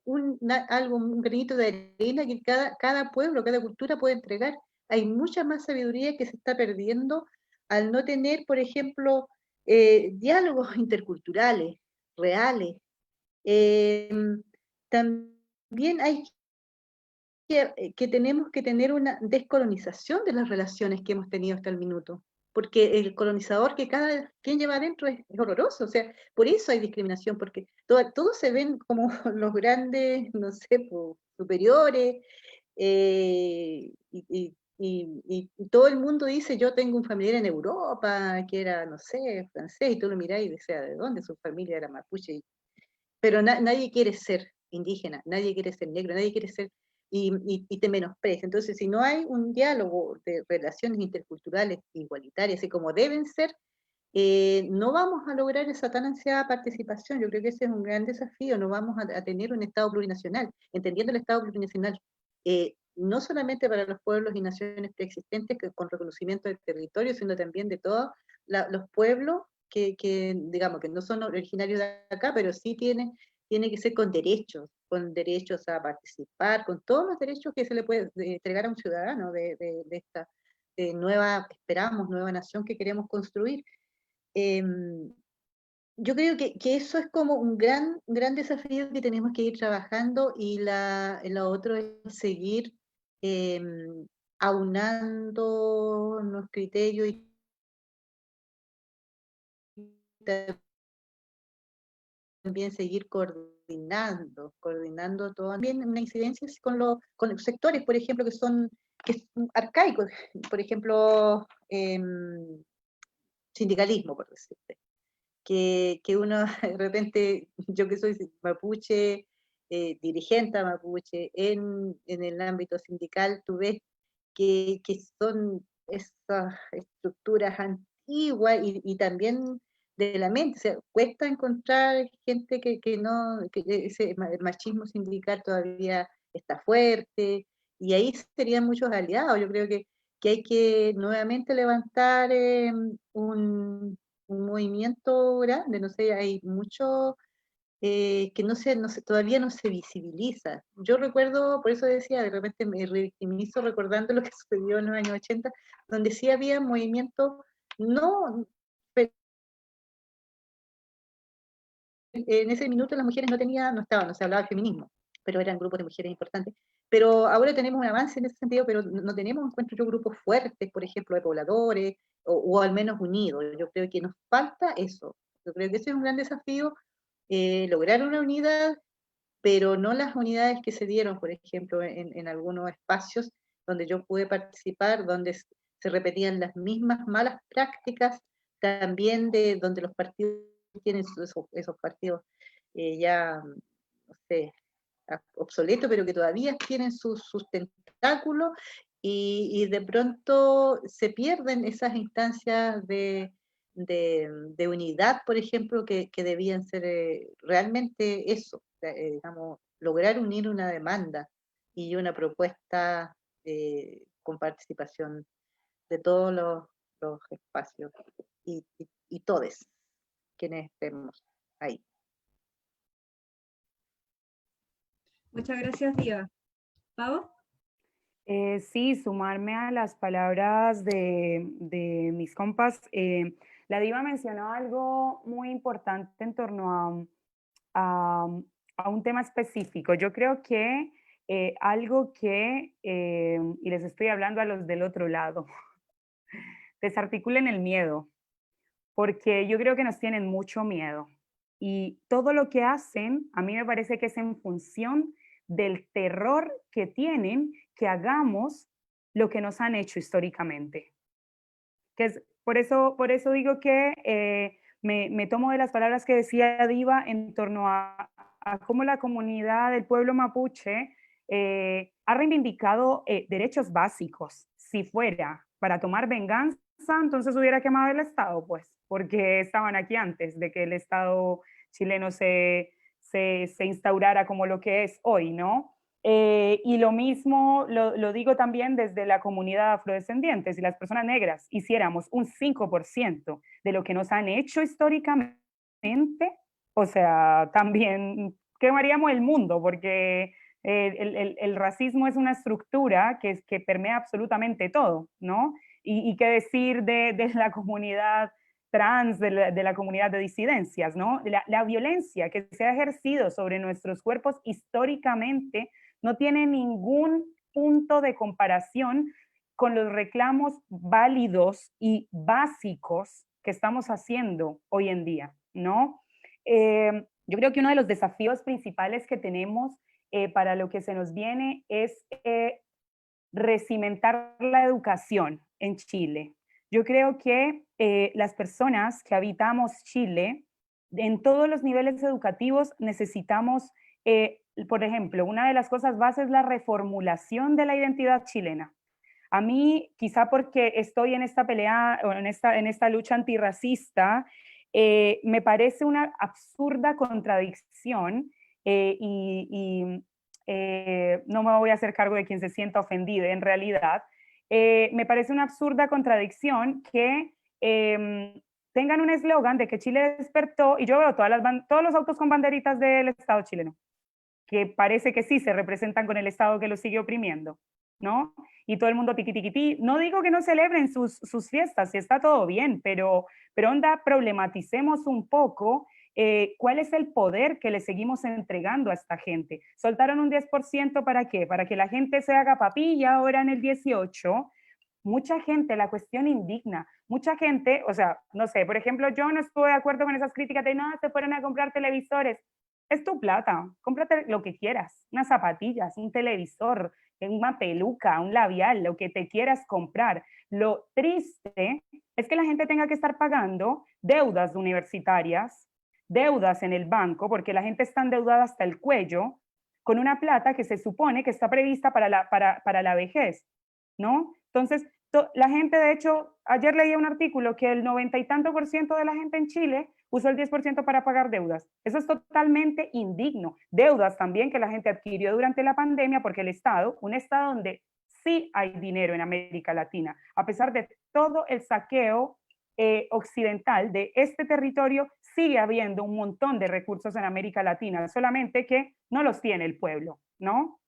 granito de arena que cada pueblo, cada cultura puede entregar. Hay mucha más sabiduría que se está perdiendo al no tener, por ejemplo, diálogos interculturales, reales. También hay que tenemos que tener una descolonización de las relaciones que hemos tenido hasta el minuto, porque el colonizador que cada quien lleva adentro es horroroso, o sea, por eso hay discriminación, porque todos se ven como los grandes, no sé, superiores, y todo el mundo dice, yo tengo un familiar en Europa, que era, no sé, francés, y tú lo mirás y decías, ¿de dónde? Su familia era mapuche, pero nadie quiere ser indígena, nadie quiere ser negro, nadie quiere ser, y te menosprecia. Entonces, si no hay un diálogo de relaciones interculturales igualitarias, así como deben ser, no vamos a lograr esa tan ansiada participación. Yo creo que ese es un gran desafío, no vamos a tener un Estado plurinacional, entendiendo el Estado plurinacional, no solamente para los pueblos y naciones preexistentes con reconocimiento del territorio, sino también de todos los pueblos que, digamos, que no son originarios de acá, pero sí tiene que ser con derechos a participar, con todos los derechos que se le puede entregar a un ciudadano de esta nueva, esperamos, nueva nación que queremos construir. Yo creo que eso es como un gran desafío que tenemos que ir trabajando, y la otro es seguir aunando los criterios y también seguir coordinando todo. También una incidencia con los sectores, por ejemplo, que son arcaicos, por ejemplo, sindicalismo, por decirte. Que uno de repente, yo que soy mapuche, dirigente mapuche, en el ámbito sindical, tú ves que son esas estructuras antiguas y también de la mente. O sea, cuesta encontrar gente que no, que el machismo sindical todavía está fuerte, y ahí serían muchos aliados. Yo creo que hay que nuevamente levantar un movimiento grande, no sé, hay mucho que todavía no se visibiliza. Yo recuerdo, por eso decía, de repente me revictimizo recordando lo que sucedió en los años 80, donde sí había movimiento, no, en ese minuto las mujeres no se hablaba de feminismo, pero eran grupos de mujeres importantes. Pero ahora tenemos un avance en ese sentido, pero no tenemos, encuentro yo, grupos fuertes, por ejemplo, de pobladores, o al menos unidos. Yo creo que nos falta eso. Yo creo que ese es un gran desafío, lograr una unidad, pero no las unidades que se dieron, por ejemplo, en algunos espacios donde yo pude participar, donde se repetían las mismas malas prácticas, también de donde los partidos tienen esos partidos ya, no sé, obsoletos, pero que todavía tienen sus tentáculos, y de pronto se pierden esas instancias de unidad, por ejemplo, que debían ser realmente eso, digamos, lograr unir una demanda y una propuesta con participación de todos los espacios y todos quienes estemos ahí. Muchas gracias, Diva. ¿Pavo? Sí, sumarme a las palabras de mis compas. La Diva mencionó algo muy importante en torno a un tema específico. Yo creo que algo que, y les estoy hablando a los del otro lado, desarticulen el miedo, porque yo creo que nos tienen mucho miedo. Y todo lo que hacen, a mí me parece que es en función del terror que tienen que hagamos lo que nos han hecho históricamente. Que es, por eso digo que me tomo de las palabras que decía Diva en torno a cómo la comunidad del pueblo mapuche ha reivindicado derechos básicos. Si fuera para tomar venganza, entonces hubiera quemado el Estado, pues, porque estaban aquí antes de que el Estado chileno se instaurara como lo que es hoy, ¿no? Y lo mismo lo digo también desde la comunidad afrodescendiente. Si las personas negras hiciéramos un 5% de lo que nos han hecho históricamente, o sea, también quemaríamos el mundo, porque el racismo es una estructura que permea absolutamente todo, ¿no? Y qué decir de la comunidad trans, de la comunidad de disidencias, ¿no? La violencia que se ha ejercido sobre nuestros cuerpos históricamente no tiene ningún punto de comparación con los reclamos válidos y básicos que estamos haciendo hoy en día, ¿no? Yo creo que uno de los desafíos principales que tenemos para lo que se nos viene es recimentar la educación en Chile. Yo creo que las personas que habitamos Chile, en todos los niveles educativos, necesitamos, por ejemplo, una de las cosas bases es la reformulación de la identidad chilena. A mí, quizá porque estoy en esta pelea, o en esta lucha antirracista, me parece una absurda contradicción no me voy a hacer cargo de quien se sienta ofendido en realidad. Me parece una absurda contradicción que tengan un eslogan de que Chile despertó, y yo veo todos los autos con banderitas del Estado chileno, que parece que sí se representan con el Estado que los sigue oprimiendo, ¿no? Y todo el mundo tiqui, tiqui, tiqui. No digo que no celebren sus fiestas, si está todo bien, pero onda, problematicemos un poco cuál es el poder que le seguimos entregando a esta gente. Soltaron un 10%, ¿para qué? Para que la gente se haga papilla ahora en el 18%. Mucha gente, la cuestión indigna, mucha gente, o sea, no sé, por ejemplo, yo no estuve de acuerdo con esas críticas de no, se fueron a comprar televisores. Es tu plata, cómprate lo que quieras, unas zapatillas, un televisor, una peluca, un labial, lo que te quieras comprar. Lo triste es que la gente tenga que estar pagando deudas universitarias, deudas en el banco, porque la gente está endeudada hasta el cuello, con una plata que se supone que está prevista para la vejez, ¿no? Entonces, la gente, de hecho, ayer leía un artículo que el 90 y tanto % de la gente en Chile usó el 10% para pagar deudas. Eso es totalmente indigno. Deudas también que la gente adquirió durante la pandemia porque el Estado, un Estado donde sí hay dinero en América Latina, a pesar de todo el saqueo occidental de este territorio, sigue habiendo un montón de recursos en América Latina, solamente que no los tiene el pueblo, ¿no?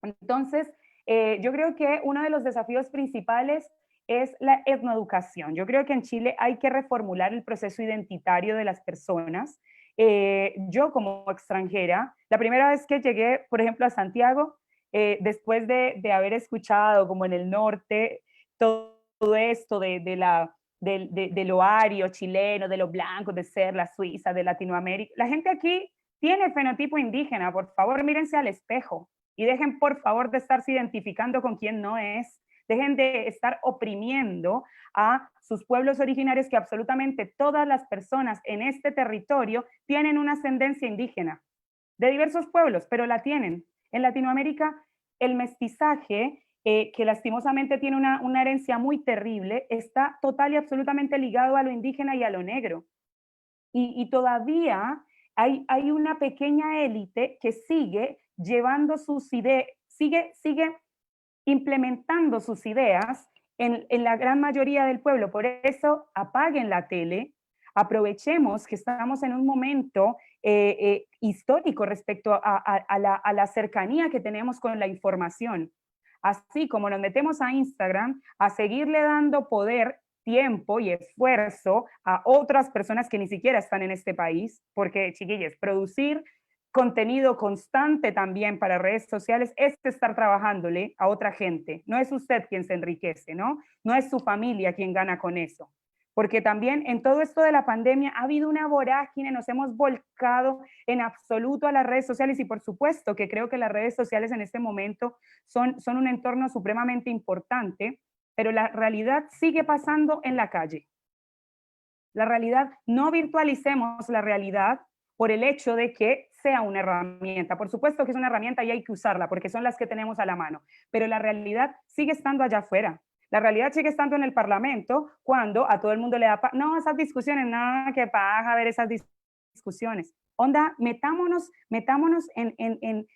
Entonces, yo creo que uno de los desafíos principales es la etnoeducación. Yo creo que en Chile hay que reformular el proceso identitario de las personas. Yo como extranjera, la primera vez que llegué, por ejemplo, a Santiago, después de haber escuchado como en el norte todo esto de lo ario chileno, de lo blanco, de ser la Suiza, de Latinoamérica, la gente aquí tiene fenotipo indígena. Por favor, mírense al espejo y dejen por favor de estarse identificando con quien no es, dejen de estar oprimiendo a sus pueblos originarios, que absolutamente todas las personas en este territorio tienen una ascendencia indígena, de diversos pueblos, pero la tienen. En Latinoamérica, el mestizaje, que lastimosamente tiene una herencia muy terrible, está total y absolutamente ligado a lo indígena y a lo negro. Y todavía hay una pequeña élite que sigue llevando sus ideas, sigue implementando sus ideas en la gran mayoría del pueblo. Por eso apaguen la tele, aprovechemos que estamos en un momento histórico respecto a la cercanía que tenemos con la información. Así como nos metemos a Instagram a seguirle dando poder, tiempo y esfuerzo a otras personas que ni siquiera están en este país, porque, chiquillos, producir contenido constante también para redes sociales es estar trabajándole a otra gente. No es usted quien se enriquece, ¿no? No es su familia quien gana con eso. Porque también en todo esto de la pandemia ha habido una vorágine, nos hemos volcado en absoluto a las redes sociales y por supuesto que creo que las redes sociales en este momento son un entorno supremamente importante, pero la realidad sigue pasando en la calle. La realidad, no virtualicemos la realidad por el hecho de que sea una herramienta. Por supuesto que es una herramienta y hay que usarla porque son las que tenemos a la mano, pero la realidad sigue estando allá afuera. La realidad sigue estando en el Parlamento cuando a todo el mundo le da, no, esas discusiones, nada, que paja ver esas discusiones. Onda, metámonos en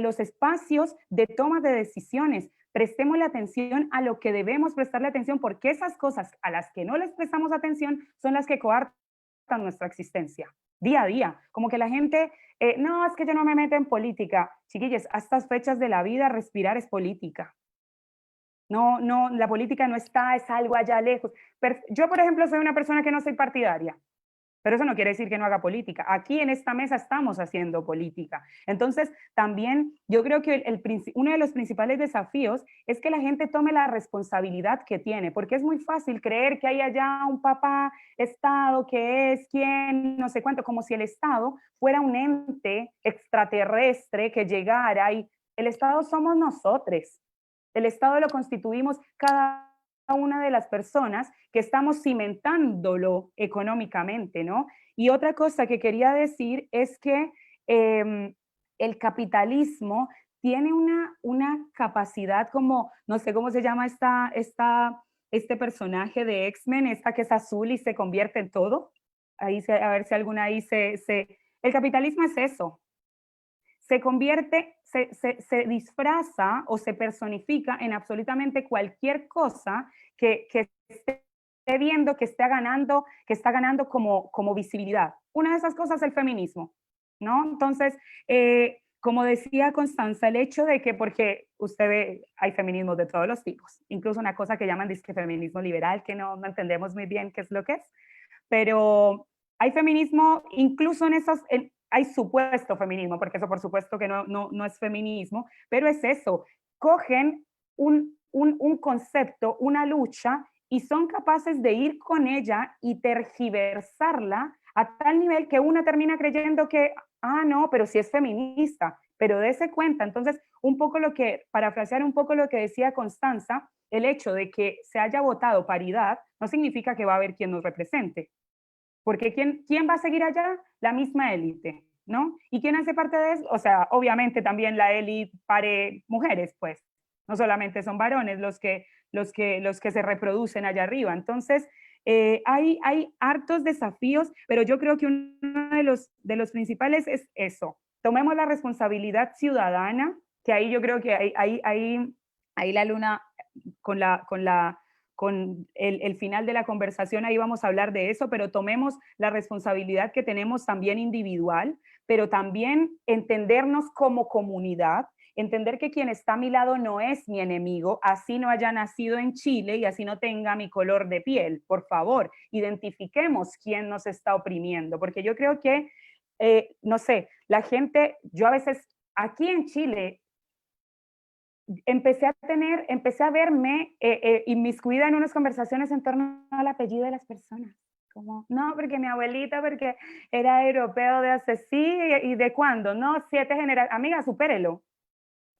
los espacios de toma de decisiones. Prestémosle atención a lo que debemos prestarle atención, porque esas cosas a las que no les prestamos atención son las que coartan nuestra existencia día a día. Como que la gente, no, es que yo no me meto en política. Chiquillos, a estas fechas de la vida respirar es política. No, la política no está, es algo allá lejos. Pero yo, por ejemplo, soy una persona que no soy partidaria. Pero eso no quiere decir que no haga política. Aquí en esta mesa estamos haciendo política. Entonces, también yo creo que uno de los principales desafíos es que la gente tome la responsabilidad que tiene, porque es muy fácil creer que hay allá un papá Estado que es quien, no sé cuánto, como si el Estado fuera un ente extraterrestre que llegara y el Estado somos nosotros. El Estado lo constituimos cada una de las personas que estamos cimentándolo económicamente, ¿no? Y otra cosa que quería decir es que el capitalismo tiene una capacidad como, no sé cómo se llama este personaje de X-Men, esta que es azul y se convierte en todo. Ahí a ver si alguna ahí El capitalismo es eso. Se convierte, se disfraza o se personifica en absolutamente cualquier cosa que esté viendo, que está ganando como visibilidad. Una de esas cosas es el feminismo, ¿no? Entonces, como decía Constanza, el hecho de que, porque usted ve, hay feminismos de todos los tipos, incluso una cosa que llaman disque feminismo liberal, que no entendemos muy bien qué es lo que es, pero hay feminismo incluso hay supuesto feminismo, porque eso por supuesto que no es feminismo, pero es eso, cogen un concepto, una lucha, y son capaces de ir con ella y tergiversarla a tal nivel que una termina creyendo que, no, pero sí es feminista, pero dése cuenta. Entonces, parafrasear un poco lo que decía Constanza, el hecho de que se haya votado paridad no significa que va a haber quien nos represente. Porque ¿quién va a seguir allá? La misma élite, ¿no? ¿Y quién hace parte de eso? O sea, obviamente también la élite pare mujeres, pues. No solamente son varones los que se reproducen allá arriba. Entonces, hay hartos desafíos, pero yo creo que uno de los principales es eso. Tomemos la responsabilidad ciudadana, que ahí yo creo que ahí la Luna con el final de la conversación, ahí vamos a hablar de eso, pero tomemos la responsabilidad que tenemos también individual, pero también entendernos como comunidad, entender que quien está a mi lado no es mi enemigo, así no haya nacido en Chile y así no tenga mi color de piel. Por favor, identifiquemos quién nos está oprimiendo, porque yo creo que, no sé, la gente, yo a veces aquí en Chile, empecé a verme inmiscuida en unas conversaciones en torno al apellido de las personas. Como, no, porque mi abuelita, porque era europeo de hace sí, y de cuándo, no, 7 generaciones. Amiga, supérelo.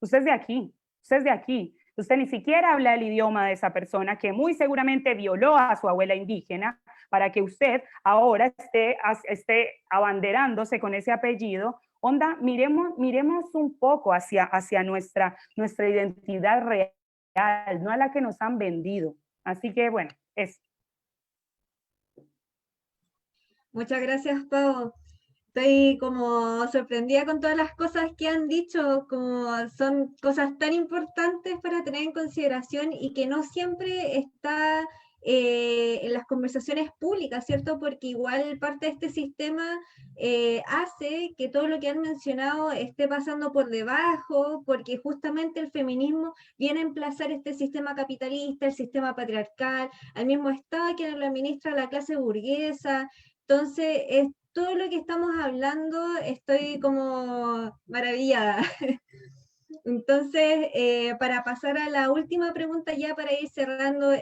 Usted es de aquí, usted es de aquí. Usted ni siquiera habla el idioma de esa persona que muy seguramente violó a su abuela indígena para que usted ahora esté abanderándose con ese apellido. Onda, miremos un poco hacia nuestra identidad real, no a la que nos han vendido. Así que bueno, eso. Muchas gracias, Pau. Estoy como sorprendida con todas las cosas que han dicho, como son cosas tan importantes para tener en consideración y que no siempre está en las conversaciones públicas, ¿cierto? Porque igual parte de este sistema hace que todo lo que han mencionado esté pasando por debajo, porque justamente el feminismo viene a emplazar este sistema capitalista, el sistema patriarcal, al mismo Estado que lo administra la clase burguesa. Entonces, todo lo que estamos hablando, estoy como maravillada. Entonces, para pasar a la última pregunta, ya para ir cerrando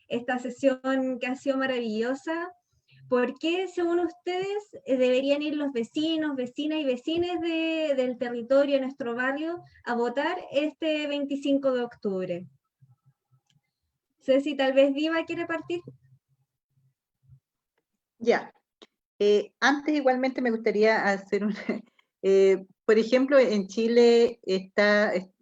esta sesión que ha sido maravillosa, ¿por qué, según ustedes, deberían ir los vecinos, vecinas y vecines del territorio de nuestro barrio a votar este 25 de octubre? Ceci, tal vez Viva quiere partir. Ya. Antes igualmente me gustaría hacer un... por ejemplo, en Chile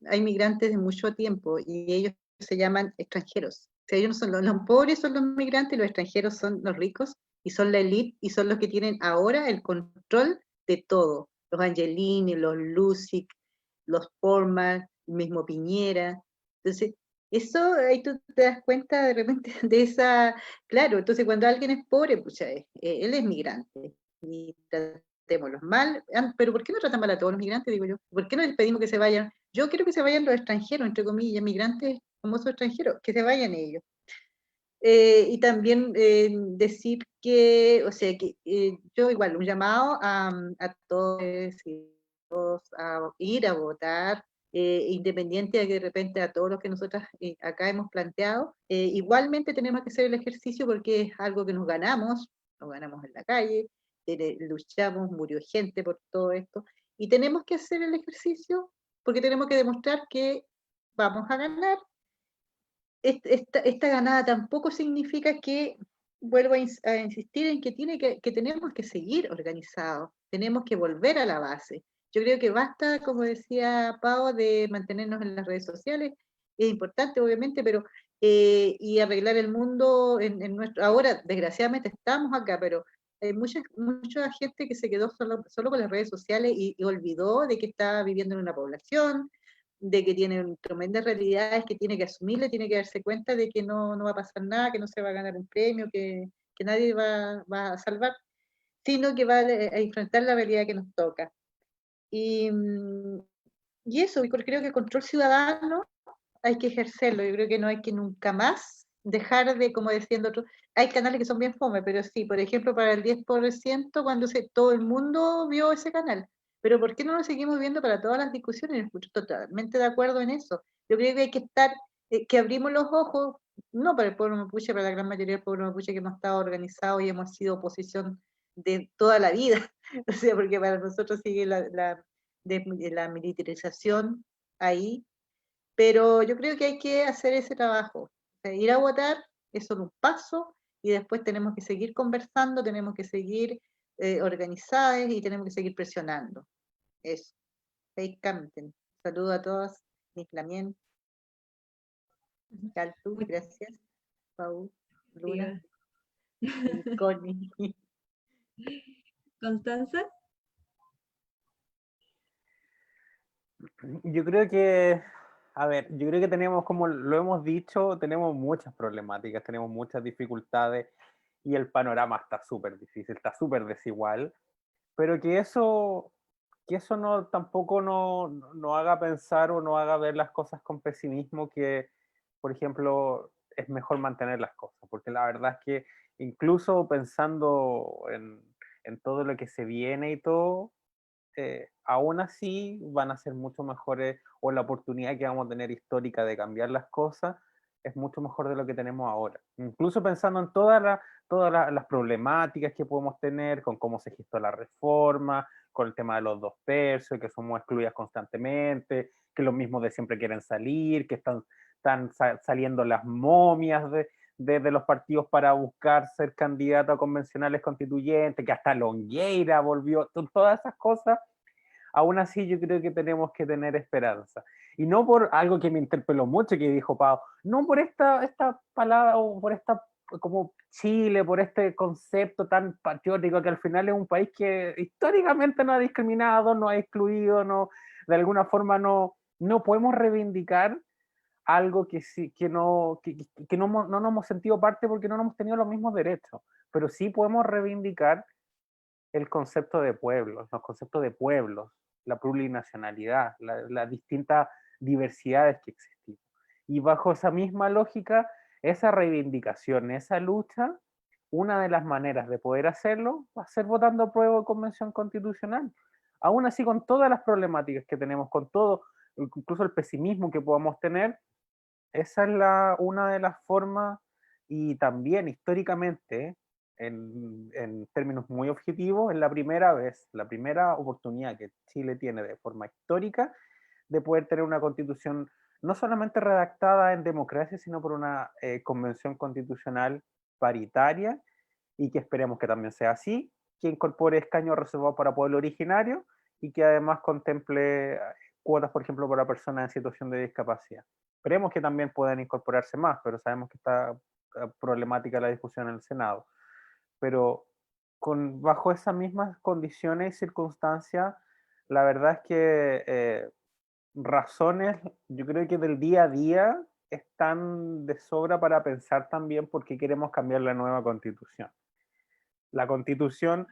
hay migrantes de mucho tiempo y ellos se llaman extranjeros. O sea, ellos no son los pobres son los migrantes, los extranjeros son los ricos y son la élite y son los que tienen ahora el control de todo. Los Angelini, los Lusic, los Portman, el mismo Piñera. Entonces, eso ahí tú te das cuenta de repente de esa... Claro, entonces cuando alguien es pobre, pues él es migrante y tratémoslos mal, pero ¿por qué no tratan mal a todos los migrantes, digo yo? ¿Por qué no les pedimos que se vayan? Yo quiero que se vayan los extranjeros, entre comillas, migrantes, famosos extranjeros, que se vayan ellos. Y también decir que, o sea, que yo igual, un llamado a todos y todos a ir a votar, independiente de que de repente a todos los que nosotras acá hemos planteado, igualmente tenemos que hacer el ejercicio porque es algo que nos ganamos en la calle, luchamos, murió gente por todo esto, y tenemos que hacer el ejercicio porque tenemos que demostrar que vamos a ganar. Esta ganada tampoco significa que, vuelvo a insistir en que tenemos que seguir organizados, tenemos que volver a la base. Yo creo que basta, como decía Pau, de mantenernos en las redes sociales, es importante obviamente, pero y arreglar el mundo en nuestro... Ahora, desgraciadamente estamos acá, pero hay mucha gente que se quedó solo con las redes sociales y olvidó de que está viviendo en una población, de que tiene tremendas realidades que tiene que asumirle, tiene que darse cuenta de que no va a pasar nada, que no se va a ganar un premio, que nadie va a salvar, sino que va a enfrentar la realidad que nos toca. Y eso, y creo que el control ciudadano hay que ejercerlo, yo creo que no hay que nunca más dejar de, como decían otros, hay canales que son bien fome, pero sí, por ejemplo, para el 10%, cuando todo el mundo vio ese canal, pero ¿por qué no lo seguimos viendo para todas las discusiones? Estoy totalmente de acuerdo en eso. Yo creo que hay que estar, que abrimos los ojos, no para el pueblo mapuche, para la gran mayoría del pueblo mapuche que hemos estado organizados y hemos sido oposición de toda la vida, o sea, porque para nosotros sigue la militarización ahí, pero yo creo que hay que hacer ese trabajo. O sea, ir a votar es solo un paso y después tenemos que seguir conversando, tenemos que seguir organizadas y tenemos que seguir presionando. Eso. Hey, Camden. Saludo a todas. Mis Lamien. Caltu, gracias. Pau, Luna. Y Connie. Constanza. Yo creo que, a ver, yo creo que tenemos, como lo hemos dicho, tenemos muchas problemáticas, tenemos muchas dificultades y el panorama está súper difícil, está súper desigual, pero que eso no tampoco no haga pensar o no haga ver las cosas con pesimismo, que, por ejemplo, es mejor mantener las cosas, porque la verdad es que incluso pensando en todo lo que se viene y todo, aún así van a ser mucho mejores, o la oportunidad que vamos a tener histórica de cambiar las cosas es mucho mejor de lo que tenemos ahora. Incluso pensando en todas las problemáticas que podemos tener, con cómo se gestó la reforma, con el tema de los 2 tercios, que somos excluidas constantemente, que los mismos de siempre quieren salir, que están saliendo las momias de los partidos para buscar ser candidato a convencionales constituyentes, que hasta Longueira volvió, todas esas cosas. Aún así yo creo que tenemos que tener esperanza. Y no por algo que me interpeló mucho, que dijo Pau, no por esta palabra, o por esta, como Chile, por este concepto tan patriótico, que al final es un país que históricamente no ha discriminado, no ha excluido, no, de alguna forma no podemos reivindicar algo que sí, que no nos hemos sentido parte porque no hemos tenido los mismos derechos, pero sí podemos reivindicar el concepto de pueblos, los conceptos de pueblos, la plurinacionalidad, las distintas diversidades que existen. Y bajo esa misma lógica, esa reivindicación, esa lucha, una de las maneras de poder hacerlo va a ser votando a prueba de convención constitucional. Aún así, con todas las problemáticas que tenemos, con todo, incluso el pesimismo que podamos tener, esa es una de las formas, y también históricamente, en términos muy objetivos, es la primera oportunidad que Chile tiene de forma histórica de poder tener una constitución no solamente redactada en democracia, sino por una convención constitucional paritaria, y que esperemos que también sea así, que incorpore escaños reservados para pueblo originario y que además contemple cuotas, por ejemplo, para personas en situación de discapacidad. Esperemos que también puedan incorporarse más, pero sabemos que está problemática la discusión en el Senado. Pero bajo esas mismas condiciones y circunstancias, la verdad es que razones, yo creo que del día a día, están de sobra para pensar también por qué queremos cambiar la nueva constitución. La constitución,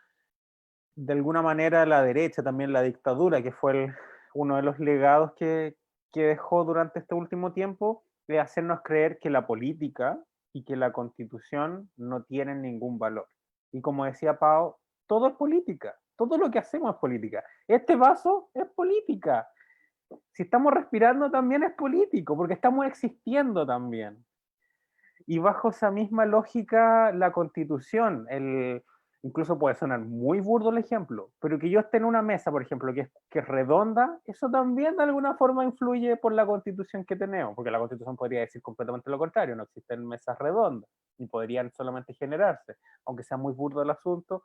de alguna manera, la derecha, también la dictadura, que fue uno de los legados que dejó durante este último tiempo, de hacernos creer que la política y que la constitución no tienen ningún valor. Y como decía Pau, todo es política, todo lo que hacemos es política. Este vaso es política. Si estamos respirando también es político, porque estamos existiendo también. Y bajo esa misma lógica, la constitución, incluso puede sonar muy burdo el ejemplo, pero que yo esté en una mesa, por ejemplo, que es redonda, eso también de alguna forma influye por la constitución que tenemos, porque la constitución podría decir completamente lo contrario, no existen mesas redondas, y podrían solamente generarse, aunque sea muy burdo el asunto.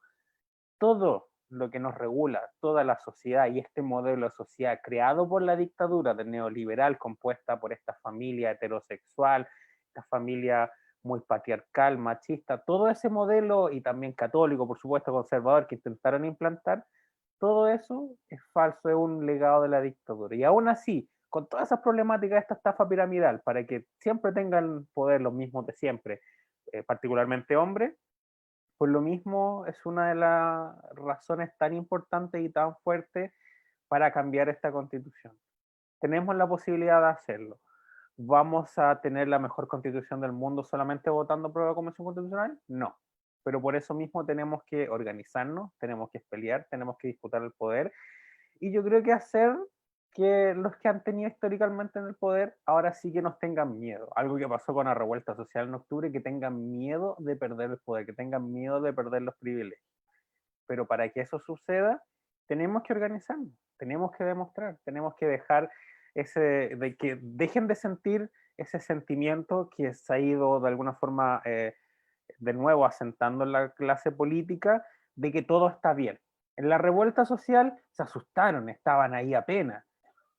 Todo lo que nos regula, toda la sociedad y este modelo de sociedad creado por la dictadura del neoliberal, compuesta por esta familia heterosexual, esta familia muy patriarcal, machista, todo ese modelo, y también católico, por supuesto, conservador, que intentaron implantar, todo eso es falso, es un legado de la dictadura. Y aún así, con todas esas problemáticas, esta estafa piramidal, para que siempre tengan poder los mismos de siempre, particularmente hombres, por lo mismo es una de las razones tan importantes y tan fuertes para cambiar esta constitución. Tenemos la posibilidad de hacerlo. ¿Vamos a tener la mejor constitución del mundo solamente votando por la Convención Constitucional? No. Pero por eso mismo tenemos que organizarnos, tenemos que pelear, tenemos que disputar el poder. Y yo creo que hacer que los que han tenido históricamente en el poder ahora sí que nos tengan miedo. Algo que pasó con la revuelta social en octubre, que tengan miedo de perder el poder, que tengan miedo de perder los privilegios. Pero para que eso suceda, tenemos que organizarnos, tenemos que demostrar, tenemos que dejar de que dejen de sentir ese sentimiento que se ha ido de alguna forma de nuevo asentando en la clase política, de que todo está bien. En la revuelta social se asustaron, estaban ahí apenas,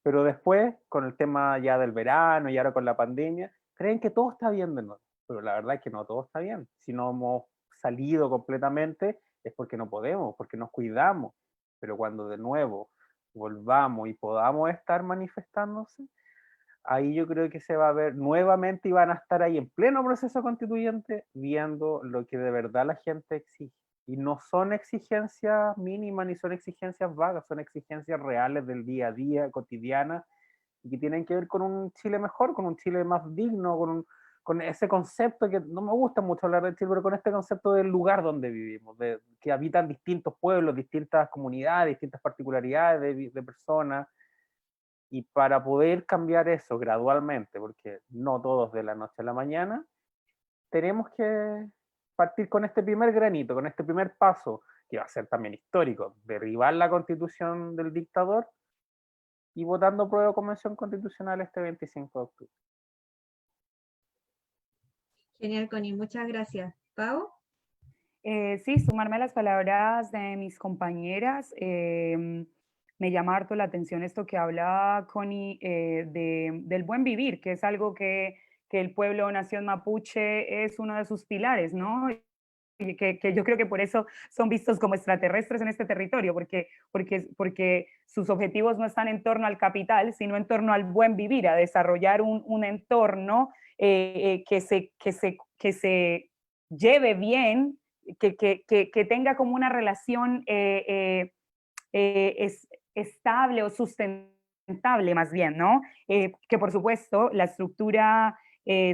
pero después, con el tema ya del verano y ahora con la pandemia, creen que todo está bien de nuevo. Pero la verdad es que no todo está bien. Si no hemos salido completamente es porque no podemos, porque nos cuidamos. Pero cuando de nuevo volvamos y podamos estar manifestándose, ahí yo creo que se va a ver nuevamente, y van a estar ahí en pleno proceso constituyente viendo lo que de verdad la gente exige. Y no son exigencias mínimas ni son exigencias vagas, son exigencias reales del día a día, cotidianas, y que tienen que ver con un Chile mejor, con un Chile más digno, con ese concepto que no me gusta mucho hablar de Chile, pero con este concepto del lugar donde vivimos, de que habitan distintos pueblos, distintas comunidades, distintas particularidades de personas. Y para poder cambiar eso gradualmente, porque no todos de la noche a la mañana, tenemos que partir con este primer granito, con este primer paso, que va a ser también histórico, derribar la constitución del dictador y votando prueba de convención constitucional este 25 de octubre. Genial, Connie, muchas gracias. ¿Pau? Sí, sumarme a las palabras de mis compañeras. Me llama harto la atención esto que habla Connie del buen vivir, que es algo que el pueblo nación mapuche es uno de sus pilares, ¿no? Y que yo creo que por eso son vistos como extraterrestres en este territorio, porque sus objetivos no están en torno al capital, sino en torno al buen vivir, a desarrollar un entorno que se lleve bien, que tenga como una relación estable o sustentable más bien, ¿no? Que por supuesto la estructura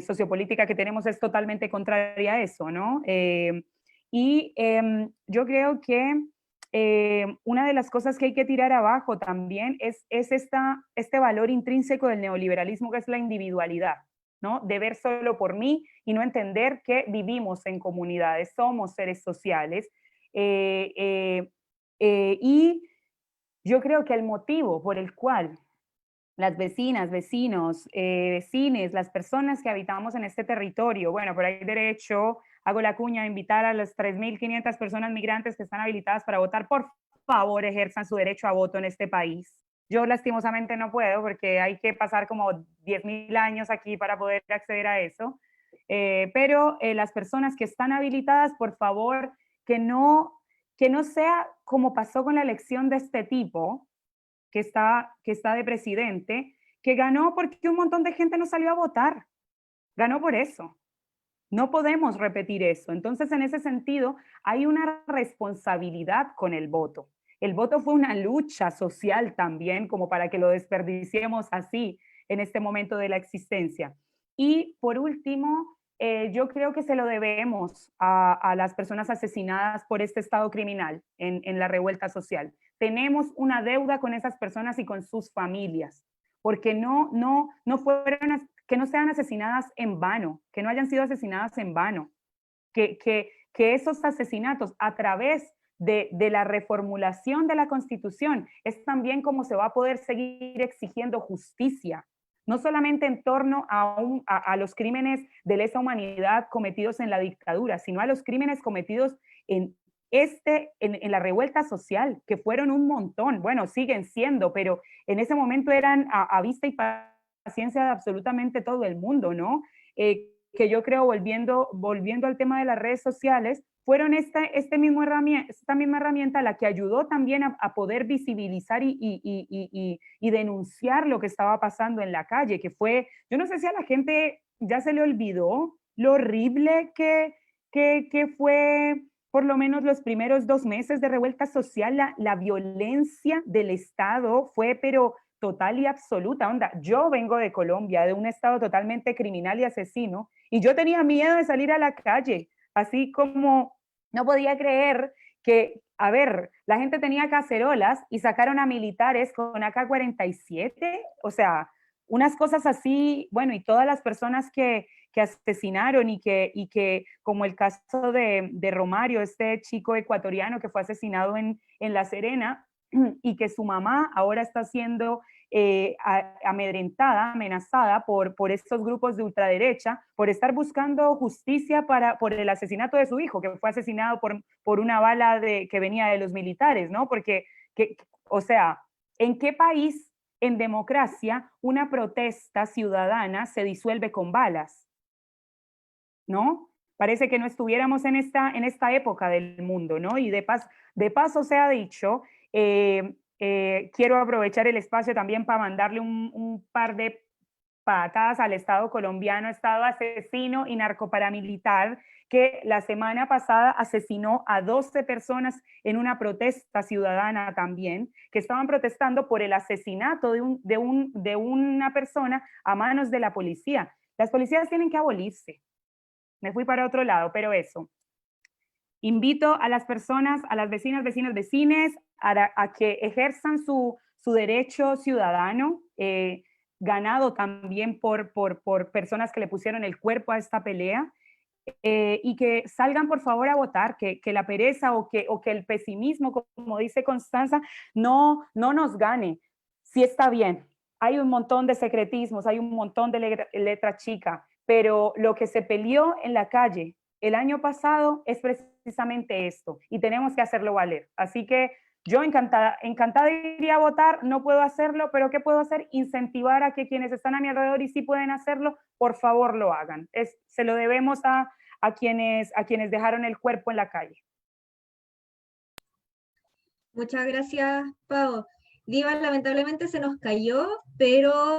sociopolítica que tenemos es totalmente contraria a eso, ¿no? Yo creo que una de las cosas que hay que tirar abajo también es este valor intrínseco del neoliberalismo, que es la individualidad, ¿no? De ver solo por mí y no entender que vivimos en comunidades, somos seres sociales. Y yo creo que el motivo por el cual las vecinas, vecinos, vecines, las personas que habitamos en este territorio, bueno, por ahí derecho, hago la cuña a invitar a las 3.500 personas migrantes que están habilitadas para votar, por favor, ejerzan su derecho a voto en este país. Yo lastimosamente no puedo porque hay que pasar como 10.000 años aquí para poder acceder a eso, pero las personas que están habilitadas, por favor, que no sea como pasó con la elección de este tipo, que está de presidente, que ganó porque un montón de gente no salió a votar. Ganó por eso. No podemos repetir eso. Entonces, en ese sentido, hay una responsabilidad con el voto. El voto fue una lucha social también, como para que lo desperdiciemos así en este momento de la existencia. Y por último, yo creo que se lo debemos a las personas asesinadas por este estado criminal en la revuelta social. Tenemos una deuda con esas personas y con sus familias, porque que no sean asesinadas en vano, que no hayan sido asesinadas en vano, que esos asesinatos a través de la reformulación de la Constitución es también como se va a poder seguir exigiendo justicia, no solamente en torno a los crímenes de lesa humanidad cometidos en la dictadura, sino a los crímenes cometidos en la revuelta social, que fueron un montón, bueno, siguen siendo, pero en ese momento eran a vista y paciencia de absolutamente todo el mundo, ¿no? Que yo creo, volviendo al tema de las redes sociales, fueron esta misma herramienta la que ayudó también a poder visibilizar y denunciar lo que estaba pasando en la calle, que fue, yo no sé si a la gente ya se le olvidó lo horrible que fue por lo menos los primeros 2 meses de revuelta social, la violencia del Estado fue, pero total y absoluta. Onda, yo vengo de Colombia, de un Estado totalmente criminal y asesino, y yo tenía miedo de salir a la calle, así como no podía creer que, a ver, la gente tenía cacerolas y sacaron a militares con AK-47, o sea, unas cosas así, bueno, y todas las personas que asesinaron y que como el caso de Romario, este chico ecuatoriano que fue asesinado en La Serena y que su mamá ahora está siendo amedrentada, amenazada por estos grupos de ultraderecha, por estar buscando justicia por el asesinato de su hijo, que fue asesinado por una bala que venía de los militares, ¿no? Porque, o sea, ¿en qué país en democracia una protesta ciudadana se disuelve con balas? ¿No? Parece que no estuviéramos en esta época del mundo, ¿no? Y de paso se ha dicho, quiero aprovechar el espacio también para mandarle un par de patadas al Estado colombiano, Estado asesino y narcoparamilitar, que la semana pasada asesinó a 12 personas en una protesta ciudadana también, que estaban protestando por el asesinato de una persona a manos de la policía. Las policías tienen que abolirse. Me fui para otro lado, pero eso. Invito a las personas, a las vecinas, vecinos, vecines, a que ejerzan su derecho ciudadano, ganado también por personas que le pusieron el cuerpo a esta pelea, y que salgan por favor a votar, que la pereza o que el pesimismo, como dice Constanza, no nos gane. Sí está bien, hay un montón de secretismos, hay un montón de letra chica, pero lo que se peleó en la calle el año pasado es precisamente esto y tenemos que hacerlo valer. Así que yo encantada iría a votar, no puedo hacerlo, pero ¿qué puedo hacer? Incentivar a que quienes están a mi alrededor y sí pueden hacerlo, por favor lo hagan. Se lo debemos a quienes dejaron el cuerpo en la calle. Muchas gracias, Pau. Diva, lamentablemente se nos cayó, pero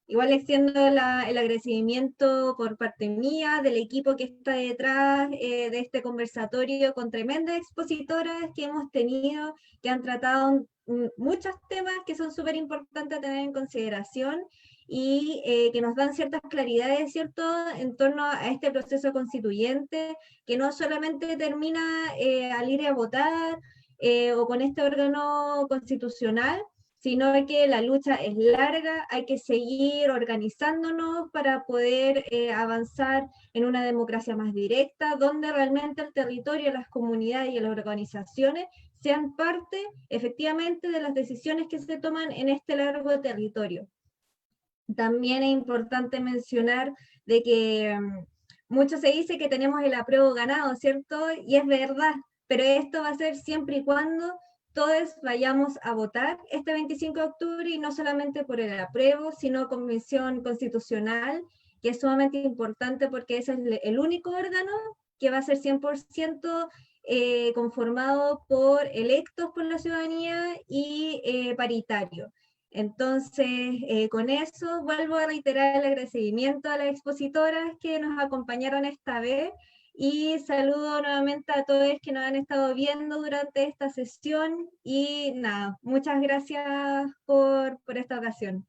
igual extiendo el agradecimiento por parte mía, del equipo que está detrás de este conversatorio con tremendas expositoras que hemos tenido, que han tratado muchos temas que son súper importantes a tener en consideración y que nos dan ciertas claridades, ¿cierto?, en torno a este proceso constituyente, que no solamente termina al ir a votar, o con este órgano constitucional, sino que la lucha es larga, hay que seguir organizándonos para poder avanzar en una democracia más directa, donde realmente el territorio, las comunidades y las organizaciones sean parte efectivamente de las decisiones que se toman en este largo territorio. También es importante mencionar de que mucho se dice que tenemos el apruebo ganado, ¿cierto? Y es verdad, pero esto va a ser siempre y cuando todos vayamos a votar este 25 de octubre y no solamente por el apruebo, sino convención constitucional, que es sumamente importante porque ese es el único órgano que va a ser 100% conformado por electos por la ciudadanía y paritario. Entonces, con eso vuelvo a reiterar el agradecimiento a las expositoras que nos acompañaron esta vez y saludo nuevamente a todos que nos han estado viendo durante esta sesión y nada, muchas gracias por esta ocasión.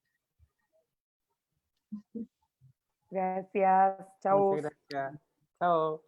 Gracias, chao. Muchas gracias. Chao.